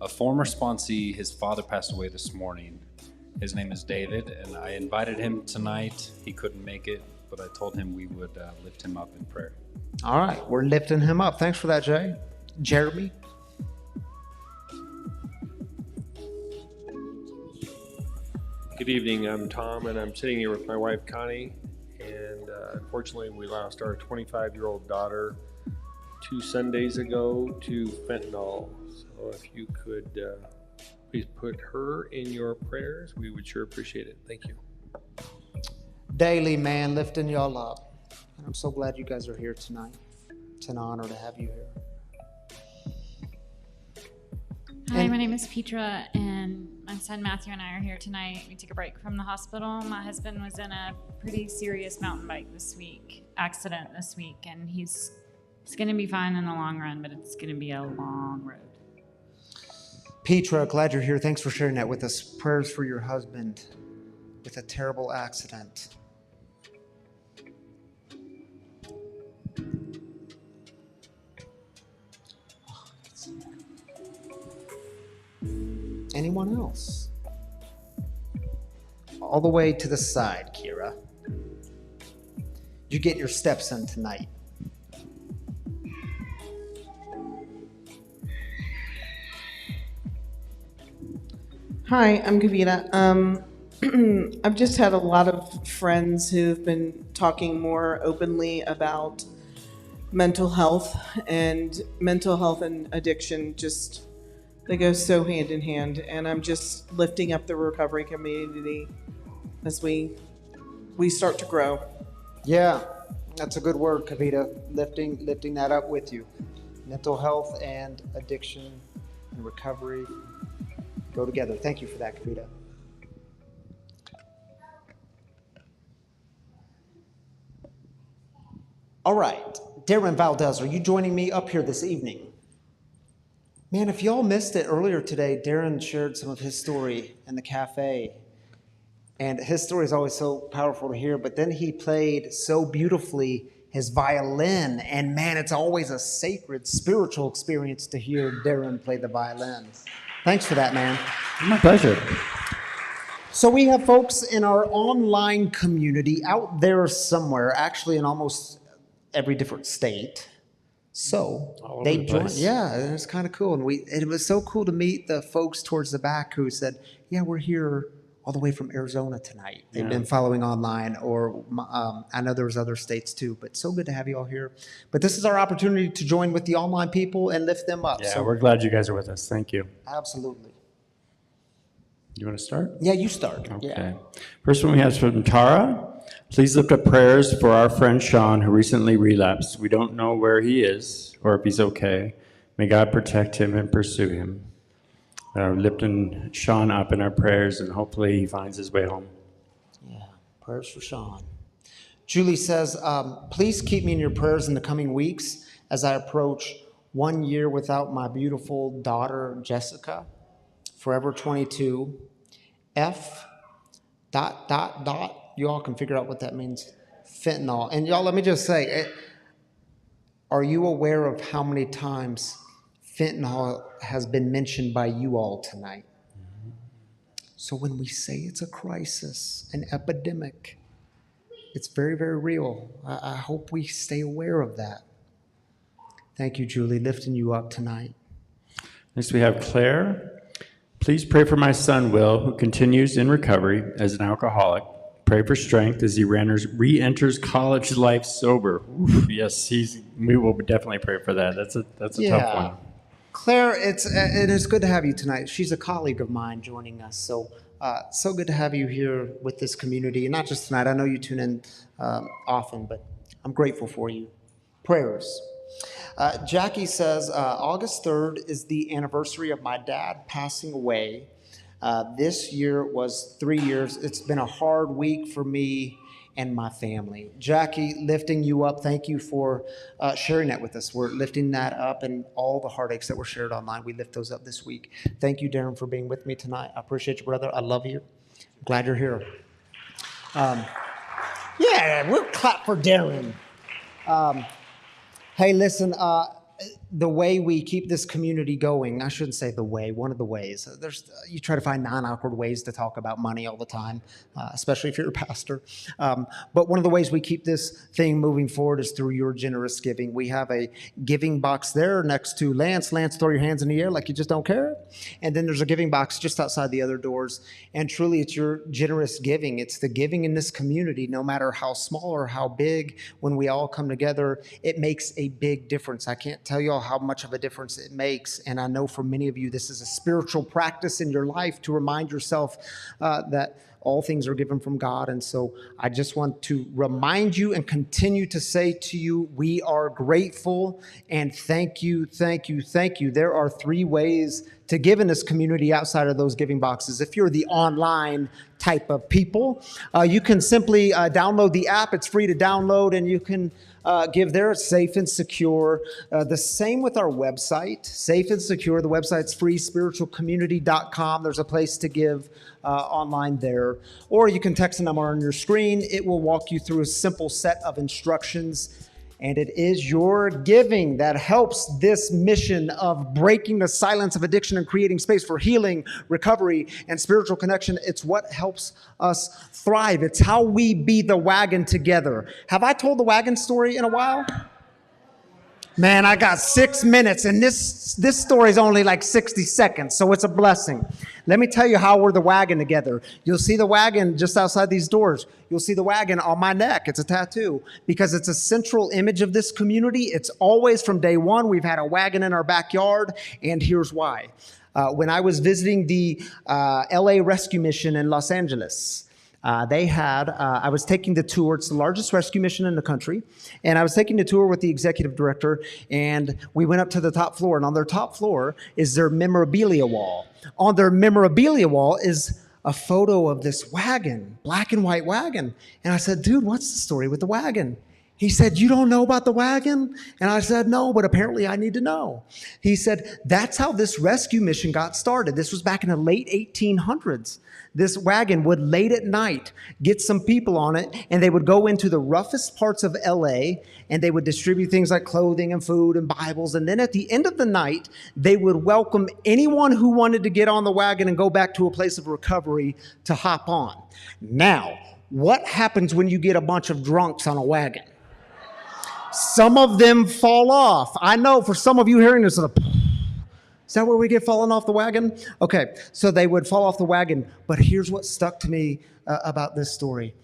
former sponsee. His father passed away this morning. His name is David, and I invited him tonight. He couldn't make it, but I told him we would lift him up in prayer. All right, we're lifting him up. Thanks for that, Jeremy. Good evening, I'm Tom, and I'm sitting here with my wife, Connie, and unfortunately we lost our 25-year-old daughter 2 Sundays ago to fentanyl. So if you could please put her in your prayers, we would sure appreciate it. Thank you. Daily, man, lifting y'all up. And I'm so glad you guys are here tonight. It's an honor to have you here. Hi, my name is Petra, and my son Matthew and I are here tonight. We took a break from the hospital. My husband was in a pretty serious mountain bike accident this week, and he's going to be fine in the long run, but it's going to be a long road. Petra, glad you're here. Thanks for sharing that with us. Prayers for your husband with a terrible accident. Anyone else? All the way to the side, Kira. You get your steps in tonight. Hi, I'm Kavita. I've just had a lot of friends who've been talking more openly about mental health and addiction. Just they go so hand in hand, and I'm just lifting up the recovery community as we start to grow. Yeah, that's a good word, Kavita. Lifting that up with you. Mental health and addiction and recovery go together. Thank you for that, Kavita. All right, Darren Valdez, are you joining me up here this evening? Man, if y'all missed it earlier today, Darren shared some of his story in the cafe. And his story is always so powerful to hear, but then he played so beautifully his violin. And man, it's always a sacred, spiritual experience to hear Darren play the violin. Thanks for that, man. My pleasure. So we have folks in our online community out there somewhere, actually in almost every different state. So they joined. Yeah, it's kind of cool. And it was so cool to meet the folks towards the back who said, yeah, we're here all the way from Arizona tonight. They've been following online, or I know there was other states too, but so good to have you all here. But this is our opportunity to join with the online people and lift them up. Yeah, so we're glad you guys are with us. Thank you. Absolutely. You want to start? Yeah, you start. Okay. Yeah. First one we have is from Tara. Please lift up prayers for our friend Sean, who recently relapsed. We don't know where he is or if he's okay. May God protect him and pursue him. Lifting Sean up in our prayers, and hopefully he finds his way home. Yeah, prayers for Sean. Julie says, please keep me in your prayers in the coming weeks as I approach 1 year without my beautiful daughter, Jessica, forever 22. F ... You all can figure out what that means. Fentanyl. And y'all, let me just say, are you aware of how many times fentanyl has been mentioned by you all tonight? So when we say it's a crisis, an epidemic, it's very, very real. I hope we stay aware of that. Thank you, Julie, lifting you up tonight. Next we have Claire. Please pray for my son, Will, who continues in recovery as an alcoholic. Pray for strength as he re-enters college life sober. Oof, yes, we will definitely pray for that. That's a tough one. Claire, it is good to have you tonight. She's a colleague of mine joining us, so so good to have you here with this community, and not just tonight. I know you tune in often, but I'm grateful for you. Prayers. Jackie says, August 3rd is the anniversary of my dad passing away. This year was 3 years. It's been a hard week for me and my family. Jackie, lifting you up, thank you for sharing that with us. We're lifting that up, and all the heartaches that were shared online, we lift those up this week. Thank you, Darren, for being with me tonight. I appreciate you, brother. I love you. Glad you're here. Yeah, we'll clap for Darren. Hey, listen, the way we keep this community going, I shouldn't say the way, one of the ways. You try to find non-awkward ways to talk about money all the time, especially if you're a pastor. But one of the ways we keep this thing moving forward is through your generous giving. We have a giving box there next to Lance. Lance, throw your hands in the air like you just don't care. And then there's a giving box just outside the other doors. And truly, it's your generous giving. It's the giving in this community, no matter how small or how big, when we all come together, it makes a big difference. I can't tell you all how much of a difference it makes. And I know for many of you, this is a spiritual practice in your life to remind yourself that all things are given from God. And so I just want to remind you and continue to say to you, we are grateful and thank you, thank you, thank you. There are 3 ways to give in this community outside of those giving boxes. If you're the online type of people, you can simply download the app. It's free to download, and you can give there. It's safe and secure. The same with our website, safe and secure. The website's free, spiritualcommunity.com. There's a place to give online there. Or you can text the number on your screen. It will walk you through a simple set of instructions. And it is your giving that helps this mission of breaking the silence of addiction and creating space for healing, recovery, and spiritual connection. It's what helps us thrive. It's how we be the wagon together. Have I told the wagon story in a while? Man, I got 6 minutes, and this story is only like 60 seconds, so it's a blessing. Let me tell you how we're the wagon together. You'll see the wagon just outside these doors. You'll see the wagon on my neck. It's a tattoo because it's a central image of this community. It's always from day one. We've had a wagon in our backyard, and here's why. When I was visiting the LA Rescue Mission in Los Angeles, I was taking the tour. It's the largest rescue mission in the country. And I was taking the tour with the executive director, and we went up to the top floor. And on their top floor is their memorabilia wall. On their memorabilia wall is a photo of this wagon, black and white wagon. And I said, dude, what's the story with the wagon? He said, you don't know about the wagon? And I said, no, but apparently I need to know. He said, that's how this rescue mission got started. This was back in the late 1800s. This wagon would late at night get some people on it, and they would go into the roughest parts of LA, and they would distribute things like clothing and food and Bibles. And then at the end of the night, they would welcome anyone who wanted to get on the wagon and go back to a place of recovery to hop on. Now, what happens when you get a bunch of drunks on a wagon? Some of them fall off. I know for some of you hearing this, is that where we get fallen off the wagon? Okay, so they would fall off the wagon. But here's what stuck to me about this story.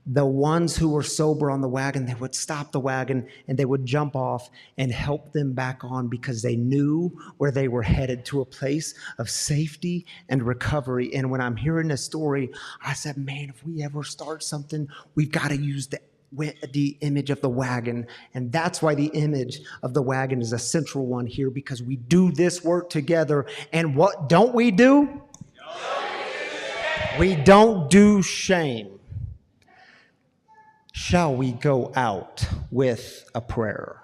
The ones who were sober on the wagon, they would stop the wagon and they would jump off and help them back on because they knew where they were headed, to a place of safety and recovery. And when I'm hearing this story, I said, man, if we ever start something, we've got to use the image of the wagon. And that's why the image of the wagon is a central one here, because we do this work together. And what don't we do? We don't do shame. Shall we go out with a prayer?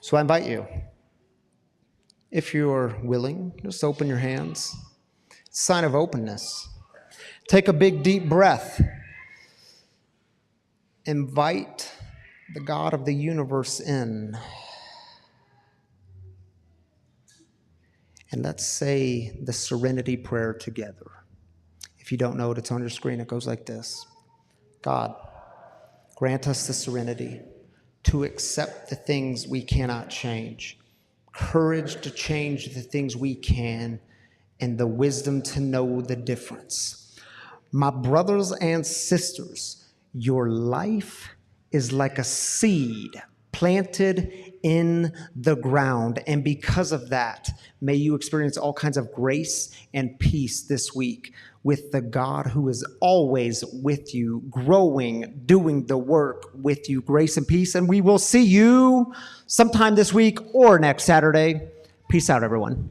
So I invite you, if you're willing, just open your hands. Sign of openness. Take a big deep breath. Invite the God of the universe in. And let's say the serenity prayer together. If you don't know it, it's on your screen. It goes like this. God, grant us the serenity to accept the things we cannot change, courage to change the things we can, and the wisdom to know the difference. My brothers and sisters, your life is like a seed planted in the ground. And because of that, may you experience all kinds of grace and peace this week with the God who is always with you, growing, doing the work with you. Grace and peace. And we will see you sometime this week or next Saturday. Peace out, everyone.